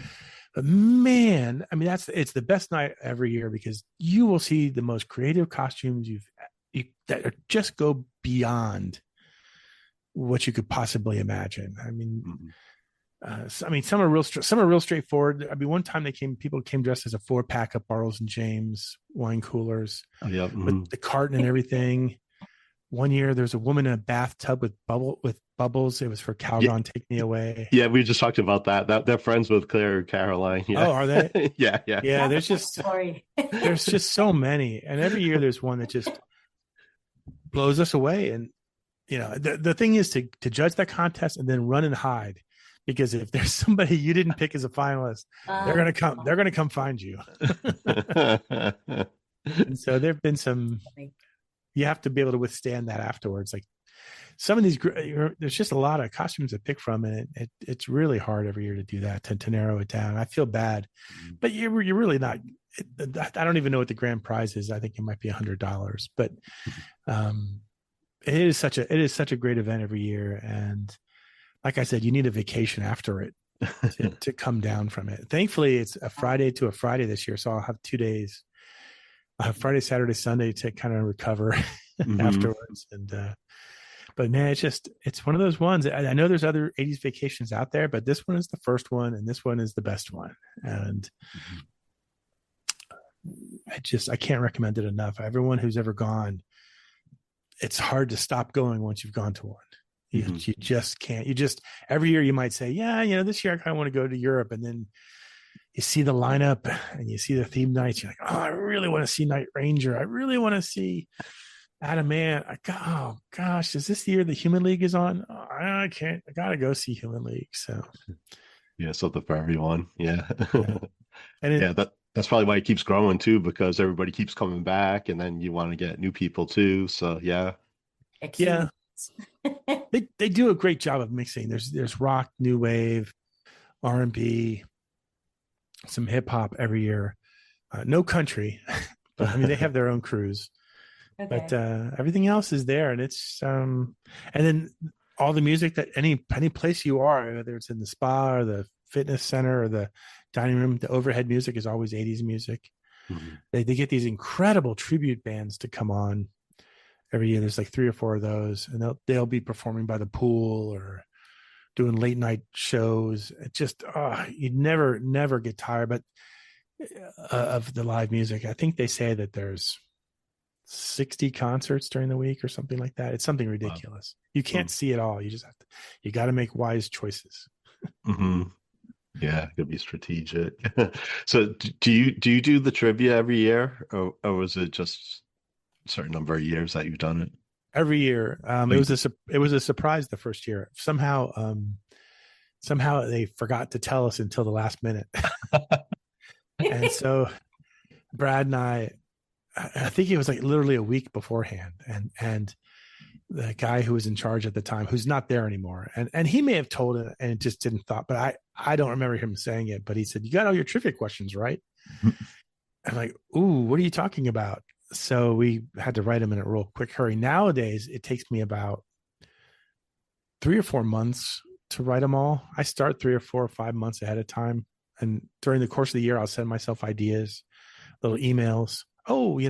But man, I mean, it's the best night every year, because you will see the most creative costumes that are just go beyond what you could possibly imagine. I mean, some are real straightforward. I mean, one time people came dressed as a 4-pack of Bartles and James wine coolers with the carton and everything. One year, there's a woman in a bathtub with bubbles. It was for Calgon, Take Me Away. Yeah, we just talked about that. They're friends with Claire and Caroline. Yeah. Oh, are they? Yeah. Yeah, there's just so many, and every year there's one that just blows us away. And the thing is to judge that contest and then run and hide, because if there's somebody you didn't pick as a finalist, they're gonna come find you. And so there've been some. You have to be able to withstand that afterwards. Like some of these, there's just a lot of costumes to pick from, and it's really hard every year to do that, to narrow it down. I feel bad, but you're really not. I don't even know what the grand prize is. I think it might be $100, but it is such a great event every year. And like I said, you need a vacation after it to come down from it. Thankfully, it's a Friday to a Friday this year, so I'll have 2 days. I have Friday, Saturday, Sunday to kind of recover afterwards. And but man, it's one of those ones. I know there's other 80s vacations out there, but this one is the first one, and this one is the best one. And I can't recommend it enough. Everyone who's ever gone, it's hard to stop going once you've gone to one. You just can't. Every year you might say, yeah, this year I kind of want to go to Europe, and then you see the lineup and you see the theme nights. You're like, oh, I really want to see Night Ranger. I really want to see Adamant. Oh gosh, is this the year the Human League is on? Oh, I can't. I gotta go see Human League. So yeah, something for everyone. Yeah, and that's probably why it keeps growing too, because everybody keeps coming back, and then you want to get new people too. So yeah. They do a great job of mixing. There's rock, new wave, R&B, some hip hop every year. No country, but I mean they have their own crews. Okay. But everything else is there, and it's and then all the music that any place you are, whether it's in the spa or the fitness center or the dining room, the overhead music is always 80s music. They get these incredible tribute bands to come on every year. There's like 3 or 4 of those, and they'll be performing by the pool or doing late night shows. It just you never get tired. But of the live music, I think they say that there's 60 concerts during the week or something like that. It's something ridiculous. Wow. You can't see it all. You got to make wise choices. Yeah, it could be strategic. So do you do the trivia every year, or was it just a certain number of years that you've done it? Every year. It was a surprise the first year. Somehow they forgot to tell us until the last minute. And so Brad and I think it was like literally a week beforehand, and the guy who was in charge at the time, who's not there anymore, and he may have told it and it just didn't thought, but I don't remember him saying it, but he said, "You got all your trivia questions right?" I'm like, "Ooh, what are you talking about?" So we had to write them in a real quick hurry. Nowadays, it takes me about 3 or 4 months to write them all. I start 3 or 4 or 5 months ahead of time, and during the course of the year, I'll send myself ideas, little emails. Oh,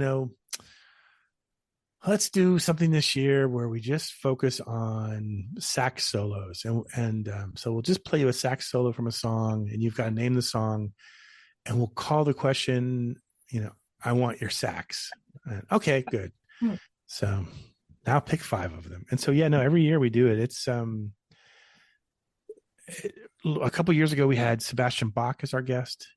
let's do something this year where we just focus on sax solos. And so we'll just play you a sax solo from a song, and you've got to name the song, and we'll call the question, I want your sax. Okay, good. So now pick 5 of them. And so, every year we do it. It's a couple of years ago, we had Sebastian Bach as our guest,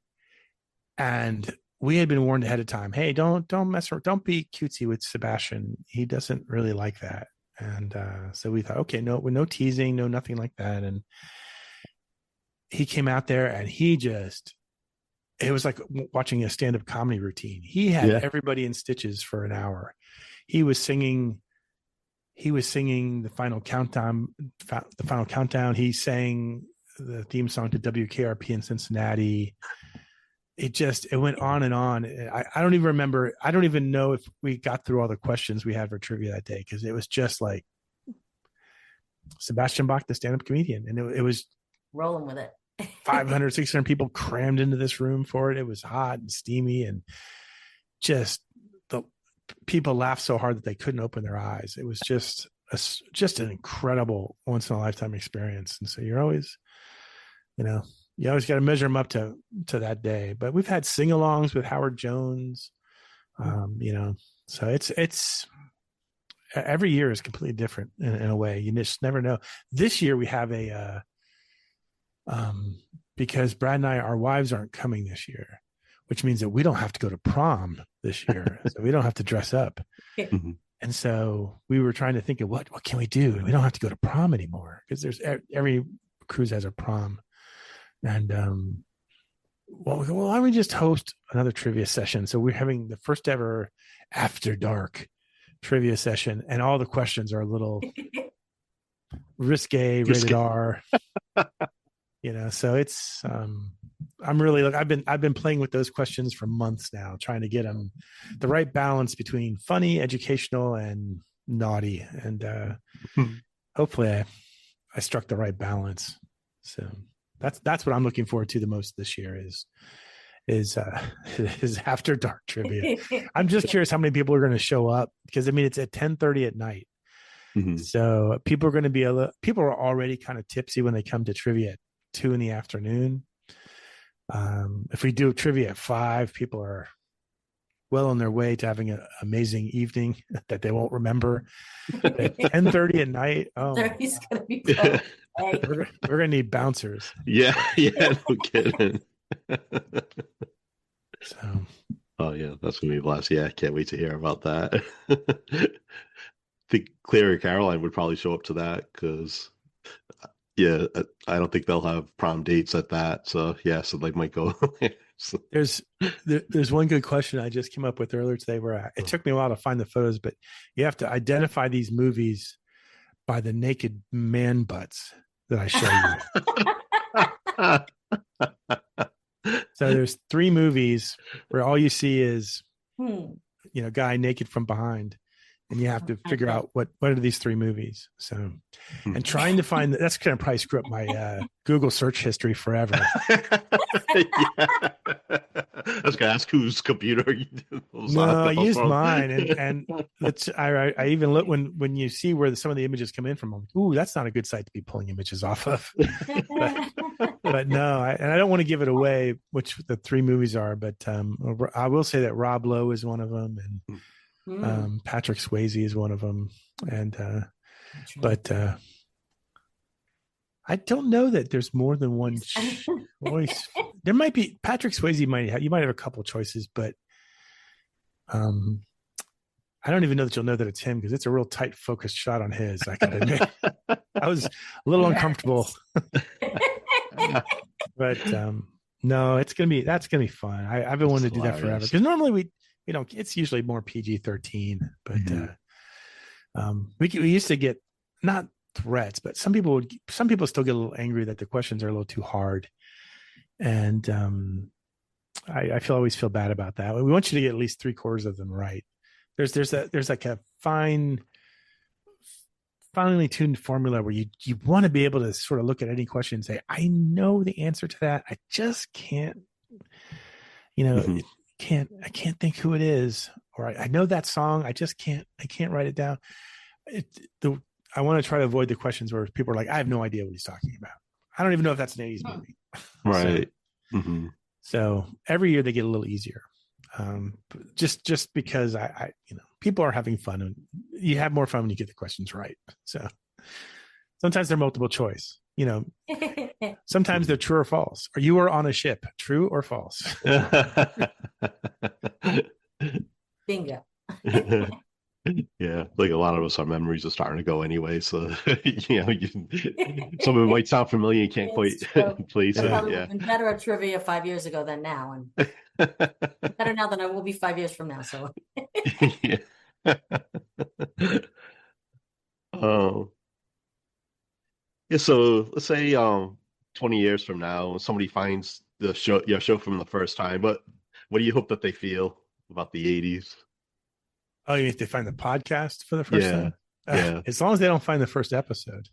and we had been warned ahead of time. Hey, don't mess around. Don't be cutesy with Sebastian. He doesn't really like that. And so we thought, okay, no teasing, no nothing like that. And he came out there, and it was like watching a stand-up comedy routine. He had everybody in stitches for an hour. He was singing the final countdown. He sang the theme song to WKRP in Cincinnati. it went on and on. I don't even remember. I don't even know if we got through all the questions we had for trivia that day, because it was just like Sebastian Bach, the stand-up comedian, and it was rolling with it. 500, 600 people crammed into this room for it. It was hot and steamy, and just the people laughed so hard that they couldn't open their eyes. It was just an incredible once in a lifetime experience. And so you're always, you always got to measure them up to that day. But we've had sing-alongs with Howard Jones, so it's every year is completely different in a way. You just never know. This year we have because Brad and our wives aren't coming this year, which means that we don't have to go to prom this year. So we don't have to dress up. Mm-hmm. And so we were trying to think of what can we do? We don't have to go to prom anymore, because there's every cruise has a prom. And why don't we just host another trivia session? So we're having the first ever after dark trivia session, and all the questions are a little risque, rated R. So it's I'm really I've been playing with those questions for months now, trying to get them the right balance between funny, educational, and naughty. And hopefully I struck the right balance. So that's what I'm looking forward to the most this year is after dark trivia. I'm just curious how many people are going to show up, because it's at 10:30 at night. Mm-hmm. So people are going to be people are already kind of tipsy when they come to trivia at 2 p.m. If we do trivia at 5, people are well on their way to having an amazing evening that they won't remember. At 10:30 at night, He's gonna be fun. we're gonna need bouncers. Yeah, no kidding. So, oh yeah, that's gonna be a blast. Yeah, I can't wait to hear about that. I think Claire and Caroline would probably show up to that, because yeah, I don't think they'll have prom dates at that. So yeah, so they might go. So. There's one good question I just came up with earlier today, where it took me a while to find the photos, but you have to identify these movies by the naked man butts that I show you. So there's 3 movies where all you see is, guy naked from behind, and you have to figure out what are these 3 movies. So, and trying to find that's going to probably screw up my Google search history forever. Yeah. I was going to ask whose computer you did those. No, I used mine, and I even look when you see where some of the images come in from. I'm like, ooh, that's not a good site to be pulling images off of. but no, I don't want to give it away which the 3 movies are. But I will say that Rob Lowe is one of them, and Patrick Swayze is one of them, and but I don't know that there's more than one choice. There might be Patrick Swayze. You might have a couple choices, but I don't even know that you'll know that it's him, because it's a real tight focused shot on his. I can admit, I was a little uncomfortable, but no, that's gonna be fun. I've been wanting to do that forever, because normally we it's usually more PG-13, but we used to get not threats, but some people still get a little angry that the questions are a little too hard, and I always feel bad about that. We want you to get at least 3/4 of them right. There's like a finely tuned formula where you want to be able to sort of look at any question and say, I know the answer to that, I just can't I can't think who it is, or I know that song, I can't write it down. I want to try to avoid the questions where people are like, I have no idea what he's talking about. I don't even know if that's an 80s movie. Right. So every year they get a little easier. Just because I people are having fun, and you have more fun when you get the questions right. So sometimes they're multiple choice, sometimes they're true or false. Or you are on a ship, true or false. Bingo. Yeah, like a lot of us, our memories are starting to go anyway. So some of it might sound familiar. You can't quite place it. Yeah, been better at trivia 5 years ago than now, and better now than I will be 5 years from now. So, yeah. Oh, yeah. So let's say 20 years from now, somebody finds the show, your show from the first time, but what do you hope that they feel about the 80s? Oh, you mean if they find the podcast for the first Yeah, time? yeah. As long as they don't find the first episode.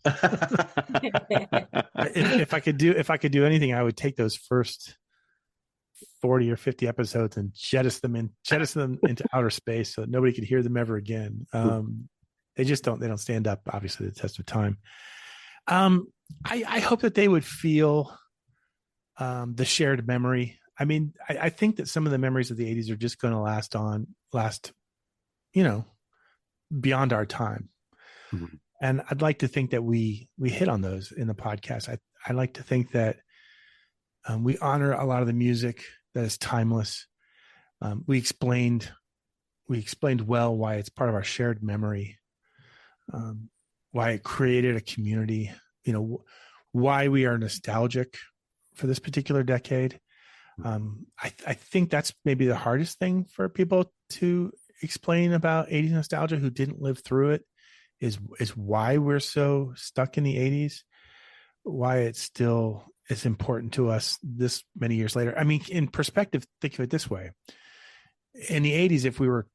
If I could do anything, I would take those first 40 or 50 episodes and jettison them into outer space so that nobody could hear them ever again. They don't stand up, obviously, to the test of time. I hope that they would feel the shared memory. I mean, I think that some of the memories of the 80s are just going to last, beyond our time. Mhm. And I'd like to think that we hit on those in the podcast. I like to think that we honor a lot of the music that is timeless. We explained well why it's part of our shared memory, why it created a community, why we are nostalgic for this particular decade. I think that's maybe the hardest thing for people to explain about 80s nostalgia who didn't live through it is why we're so stuck in the 80s, why it's still is important to us this many years later. I mean, in perspective, think of it this way. In the 80s, if we were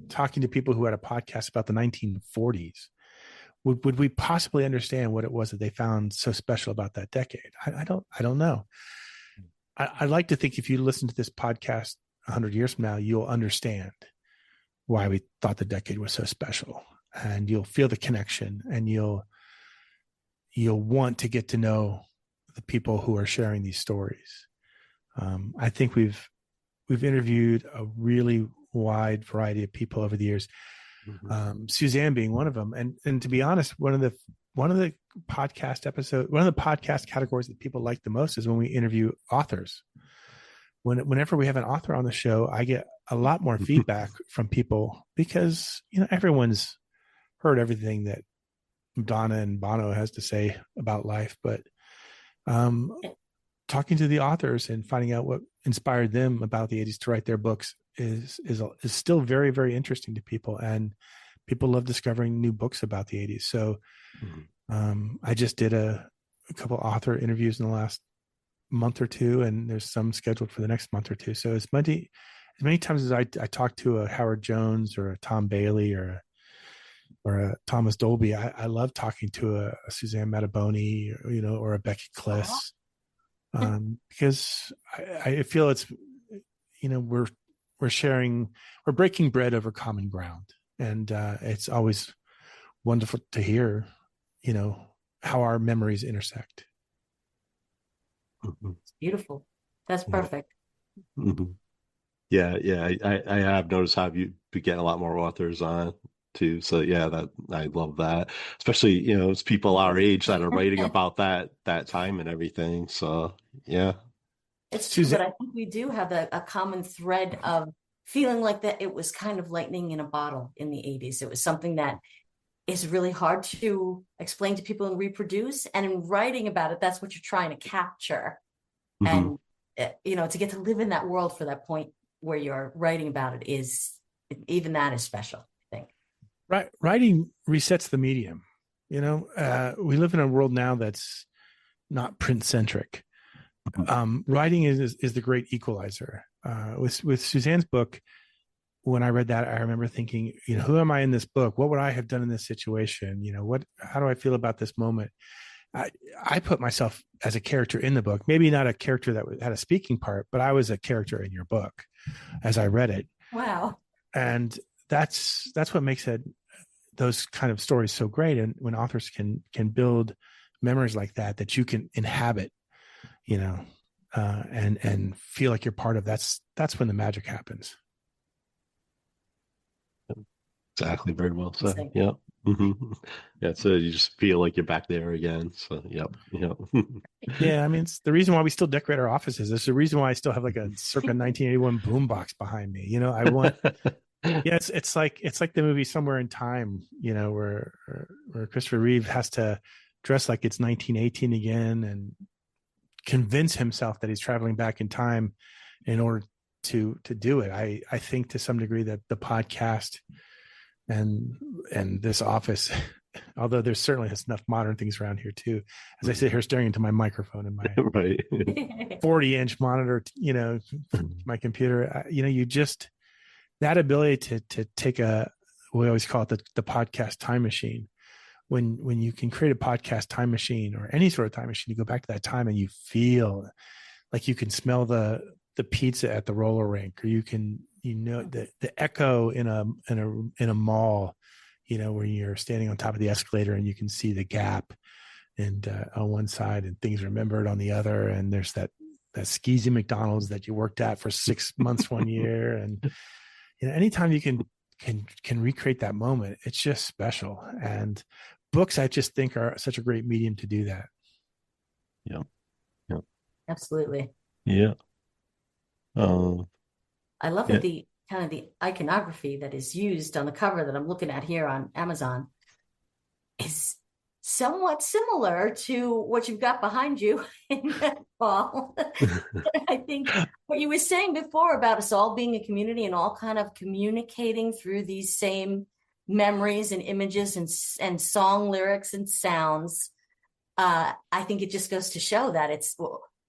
talking to people who had a podcast about the 1940s, would we possibly understand what it was that they found so special about that decade? I don't know. I'd like to think if you listen to this podcast 100 years from now, you'll understand why we thought the decade was so special, and you'll feel the connection, and you'll want to get to know the people who are sharing these stories. I think we've interviewed a really wide variety of people over the years. Suzanne being one of them, and to be honest, one of the podcast categories that people like the most is when we interview authors. Whenever we have an author on the show, I get a lot more feedback from people because everyone's heard everything that Donna and Bono has to say about life, but talking to the authors and finding out what inspired them about the 80s to write their books is still very, very interesting to people, and people love discovering new books about the 80s. So I just did a couple author interviews in the last month or two, and there's some scheduled for the next month or two. So as many times as I talk to a Howard Jones or a Tom Bailey or a Thomas Dolby, I love talking to a Suzanne Mattaboni, or a Becky Kliss, because I feel it's, we're breaking bread over common ground, and it's always wonderful to hear, how our memories intersect. It's beautiful. That's perfect. Mm-hmm. Yeah, I have noticed how you be getting a lot more authors on too. So yeah, that I love that, especially it's people our age that are writing about that time and everything. So yeah, it's true. But I think we do have a common thread of feeling like that it was kind of lightning in a bottle in the 80s. It was something that is really hard to explain to people and reproduce. And in writing about it, that's what you're trying to capture. And, to get to live in that world for that point where you're writing about it is, even that is special, I think. Right. Writing resets the medium. We live in a world now that's not print centric. Writing is the great equalizer. With Suzanne's book, when I read that, I remember thinking, who am I in this book? What would I have done in this situation? How do I feel about this moment? I put myself as a character in the book, maybe not a character that had a speaking part, but I was a character in your book as I read it. Wow. And that's what makes those kind of stories so great. And when authors can build memories like that you can inhabit, and feel like you're part of, that's when the magic happens. Exactly. Very well said. Yeah. Yeah. So you just feel like you're back there again. So, yep. Yeah. I mean, it's the reason why we still decorate our offices. There's the reason why I still have like a circa 1981 boombox behind me. I want, yeah, it's like the movie Somewhere in Time, where Christopher Reeve has to dress like it's 1918 again and convince himself that he's traveling back in time in order to do it. I think to some degree that the podcast and this office although there's certainly enough modern things around here too. As I sit here staring into my microphone and my Right. 40-inch monitor, my computer, you just, that ability to take we always call it the podcast time machine. When you can create a podcast time machine or any sort of time machine, you go back to that time and you feel like you can smell the pizza at the roller rink, or you can, the echo in a mall, where you're standing on top of the escalator and you can see the gap and on one side and things remembered on the other. And there's that skeezy McDonald's that you worked at for 6 months one year. And, anytime you can recreate that moment, it's just special. And books, I just think, are such a great medium to do that. Yeah. Yeah. Absolutely. Yeah. I love that the kind of the iconography that is used on the cover that I'm looking at here on Amazon is somewhat similar to what you've got behind you in Paul. I think what you were saying before about us all being a community and all kind of communicating through these same memories and images and song lyrics and sounds. I think it just goes to show that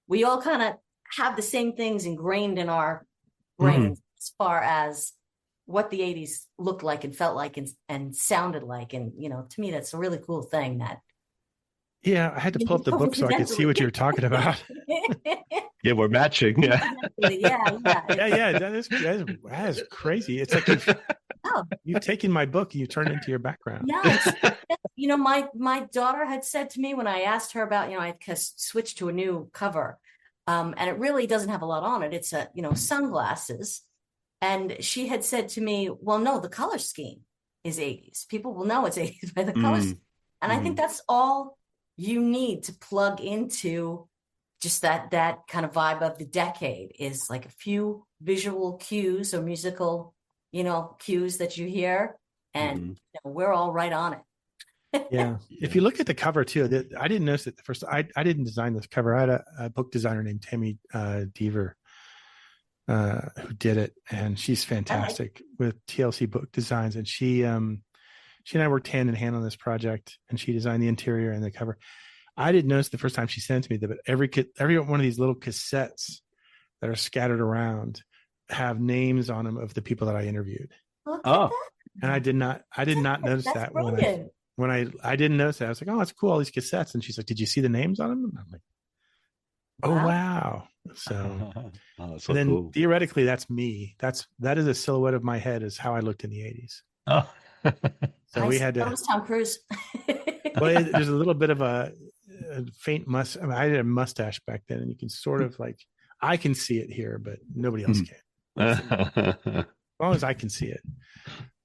we all kind of have the same things ingrained in our brains as far as what the 80s looked like and felt like and sounded like. And, to me, that's a really cool thing that. Yeah, I had to pull up the book so I could see what you were talking about. Yeah, we're matching. Yeah. Yeah. That is crazy. It's like you've taken my book and you turned it into your background. Yeah, my daughter had said to me when I asked her about, I had switched to a new cover, and it really doesn't have a lot on it. It's sunglasses. And she had said to me, well, no, the color scheme is 80s. People will know it's 80s by the colors. And I think that's all you need to plug into just that kind of vibe of the decade, is like a few visual cues or musical, cues that you hear. And we're all right on it. Yeah. If you look at the cover too, I didn't notice it the first. I didn't design this cover. I had a book designer named Tammy Deaver who did it, and she's fantastic with TLC Book Designs. And she and I worked hand in hand on this project, and she designed the interior and the cover. I didn't notice the first time she sent it to me that, but every one of these little cassettes that are scattered around have names on them of the people that I interviewed. And I did not notice that when I didn't notice that. I was like, oh, that's cool, all these cassettes. And she's like, did you see the names on them? And I'm like, oh, wow. So, and then cool. Theoretically, that's me. That is a silhouette of my head, is how I looked in the 80s. Oh. So we had to. That was Tom Cruise. Well, there's a little bit of a faint mustache. I had a mustache back then, and you can sort of I can see it here, but nobody else can. As long as I can see it.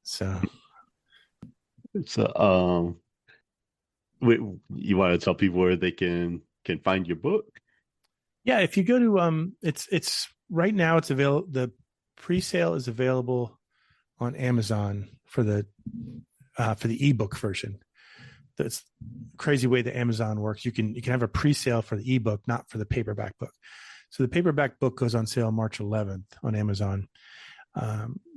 So you want to tell people where they can find your book? Yeah, if you go to it's right now, it's available. The pre-sale is available on Amazon for the ebook version. That's crazy way that Amazon works. You can have a pre-sale for the ebook, not for the paperback book. So the paperback book goes on sale March 11th on Amazon.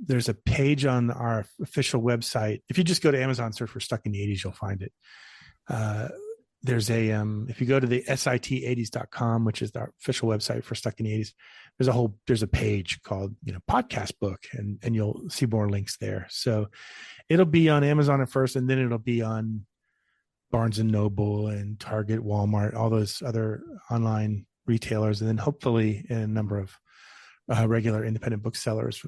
There's a page on our official website. If you just go to Amazon, search for Stuck in the 80s, you'll find it. There's if you go to the sit80s.com, which is our official website for Stuck in the 80s, there's a page called, podcast book, and you'll see more links there. So it'll be on Amazon at first, and then it'll be on Barnes and Noble and Target, Walmart, all those other online retailers, and then hopefully in a number of regular independent booksellers,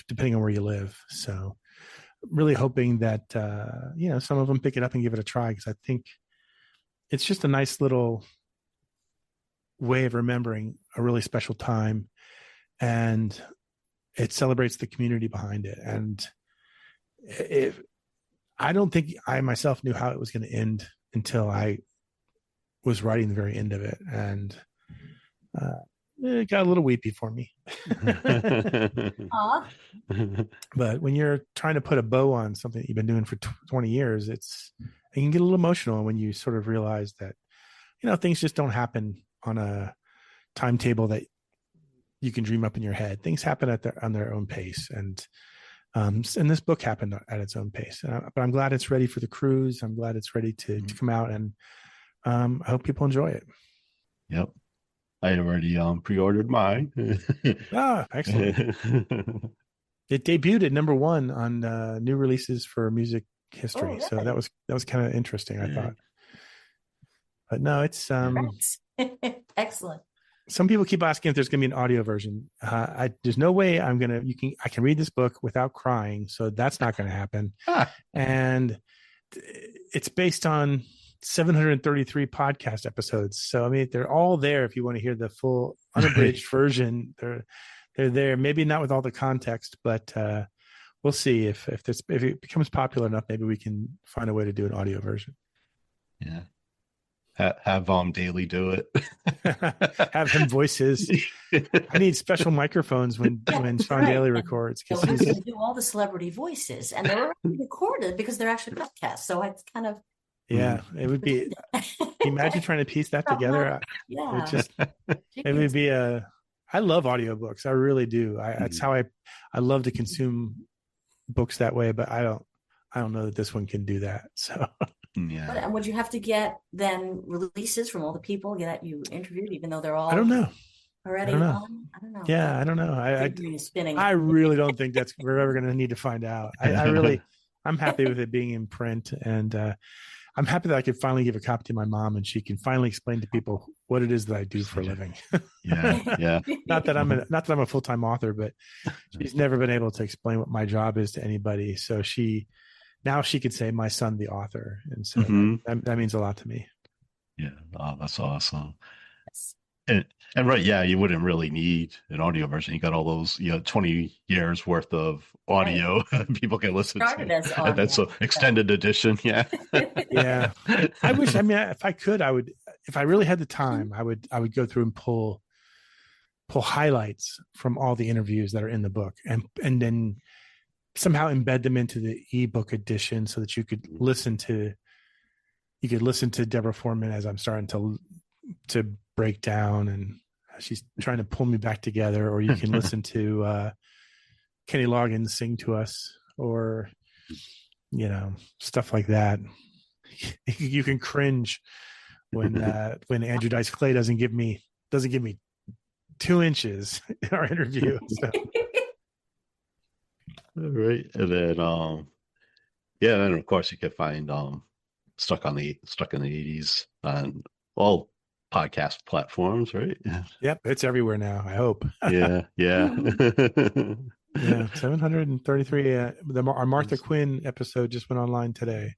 depending on where you live. So really hoping that, some of them pick it up and give it a try, because I think it's just a nice little way of remembering a really special time, and it celebrates the community behind it. And I don't think I myself knew how it was going to end until I was writing the very end of it. And it got a little weepy for me. But when you're trying to put a bow on something that you've been doing for 20 years, it can get a little emotional when you sort of realize that, things just don't happen on a timetable that you can dream up in your head. Things happen on their own pace. And And this book happened at its own pace. But I'm glad it's ready for the cruise. I'm glad it's ready to come out, and I hope people enjoy it. Yep. I had already pre-ordered mine. Excellent. It debuted at #1 on new releases for music history. Oh, So really? that was kind of interesting, I thought. But no, it's excellent. some people keep asking if there's going to be an audio version. There's no way I can read this book without crying. So that's not going to happen. And it's based on 733 podcast episodes. So, I mean, they're all there. If you want to hear the full unabridged version, they're there. Maybe not with all the context, but we'll see if it becomes popular enough, maybe we can find a way to do an audio version. Yeah. Have Daly do it. Have him voice his. I need special microphones when Sean Daly records, So he's going to do all the celebrity voices, and they're already recorded because they're actually podcasts. So it's kind of it would be. Imagine trying to piece that together. Yeah, It would be a. I love audiobooks. I really do. That's how I love to consume books that way. But I don't know that this one can do that. So. Yeah. And would you have to get then releases from all the people that you interviewed, even though they're all? I don't know. Already on? I don't know. Yeah, I don't know. I really don't think we're ever going to need to find out. I'm happy with it being in print, and I'm happy that I could finally give a copy to my mom, and she can finally explain to people what it is that I do for a living. Yeah. Not that I'm a full-time author, but she's never been able to explain what my job is to anybody. So now she could say my son, the author. And so that means a lot to me. Yeah. Oh, that's awesome. And right. Yeah. You wouldn't really need an audio version. You got all those, 20 years worth of audio people can listen to. And that's an extended edition. Yeah. Yeah. If I could, if I really had the time, I would go through and pull highlights from all the interviews that are in the book and then somehow embed them into the ebook edition so that you could listen to Deborah Foreman as I'm starting to break down and she's trying to pull me back together, or you can listen to Kenny Loggins sing to us, or stuff like that. You can cringe when Andrew Dice Clay doesn't give me 2 inches in our interview. So. Right. And then and of course you can find Stuck in the 80s on all podcast platforms, right? Yep, it's everywhere now, I hope. Yeah. Yeah, 733 our Martha Quinn episode just went online today.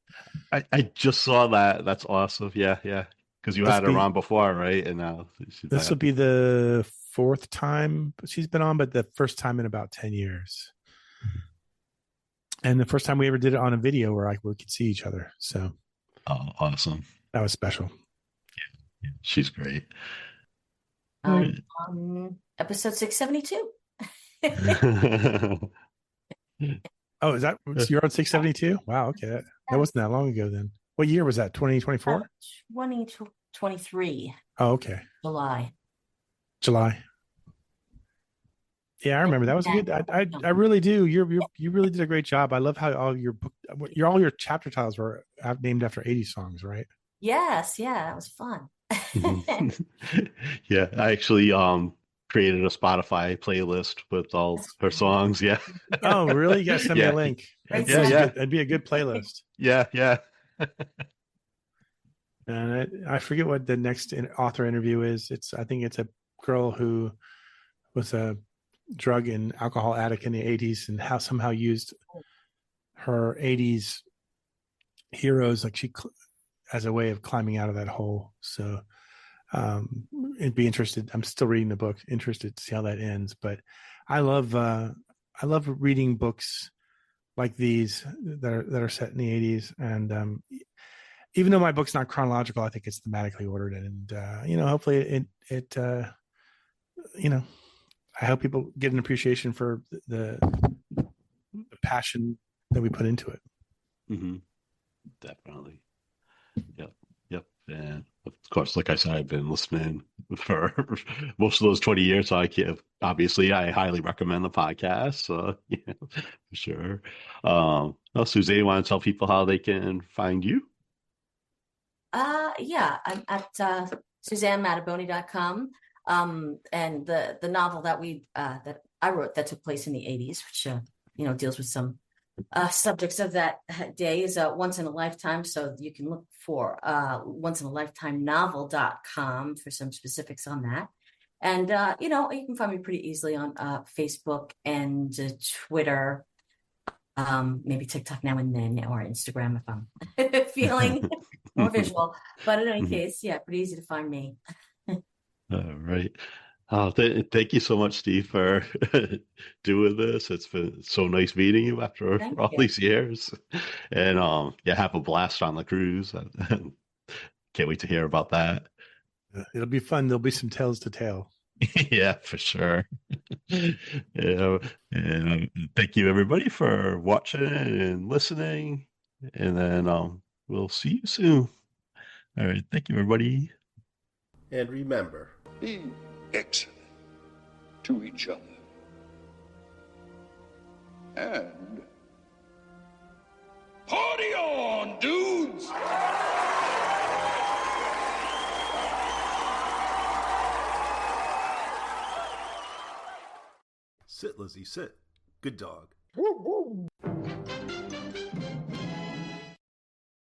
I just saw that. That's awesome. Yeah, because you had her on before, right? And now this will be the 4th time she's been on, but the first time in about 10 years. And the first time we ever did it on a video where we could see each other. So, awesome. That was special. Yeah, she's great. Episode 672. Oh, is that you're on 672? Wow, okay. That wasn't that long ago then. What year was that? 2024? 2023. Oh, okay. July. Yeah, I remember that was good. I really do. You really did a great job. I love how all your chapter titles were named after 80s songs, right? Yes, yeah, that was fun. Yeah, I actually created a Spotify playlist with all her songs. Yeah. Oh, really? You gotta send me a link. It'd be a good playlist. Yeah. And I forget what the next author interview is. I think it's a girl who was a drug and alcohol addict in the 80s and how somehow used her 80s heroes as a way of climbing out of that hole. So it'd be interested. I'm still reading the book, interested to see how that ends. But I love reading books like these that are set in the 80s. And even though my book's not chronological, I think it's thematically ordered. And hopefully it I hope people get an appreciation for the passion that we put into it. Mm-hmm. Definitely. Yep. And of course, like I said, I've been listening for most of those 20 years. So I can't, obviously, I highly recommend the podcast. Yeah, for sure. Well, Suzanne, you want to tell people how they can find you? Yeah, I'm at SuzanneMattaboni.com. And the novel that I wrote that took place in the 80s, which deals with some subjects of that day, is Once in a Lifetime. So you can look for onceinaLifetimenovel.com for some specifics on that. And you can find me pretty easily on Facebook and Twitter, maybe TikTok now and then, or Instagram if I'm feeling more visual. But in any case, yeah, pretty easy to find me. All right. Oh, thank you so much, Steve, for doing this. It's been so nice meeting you after Thank all you. these years. And yeah, have a blast on the cruise. Can't wait to hear about that. It'll be fun. There'll be some tales to tell. Yeah, for sure. Yeah, and thank you everybody for watching and listening. And then we'll see you soon. All right, thank you everybody. And remember, be excellent to each other. And party on, dudes! sit, Lizzie, sit. Good dog.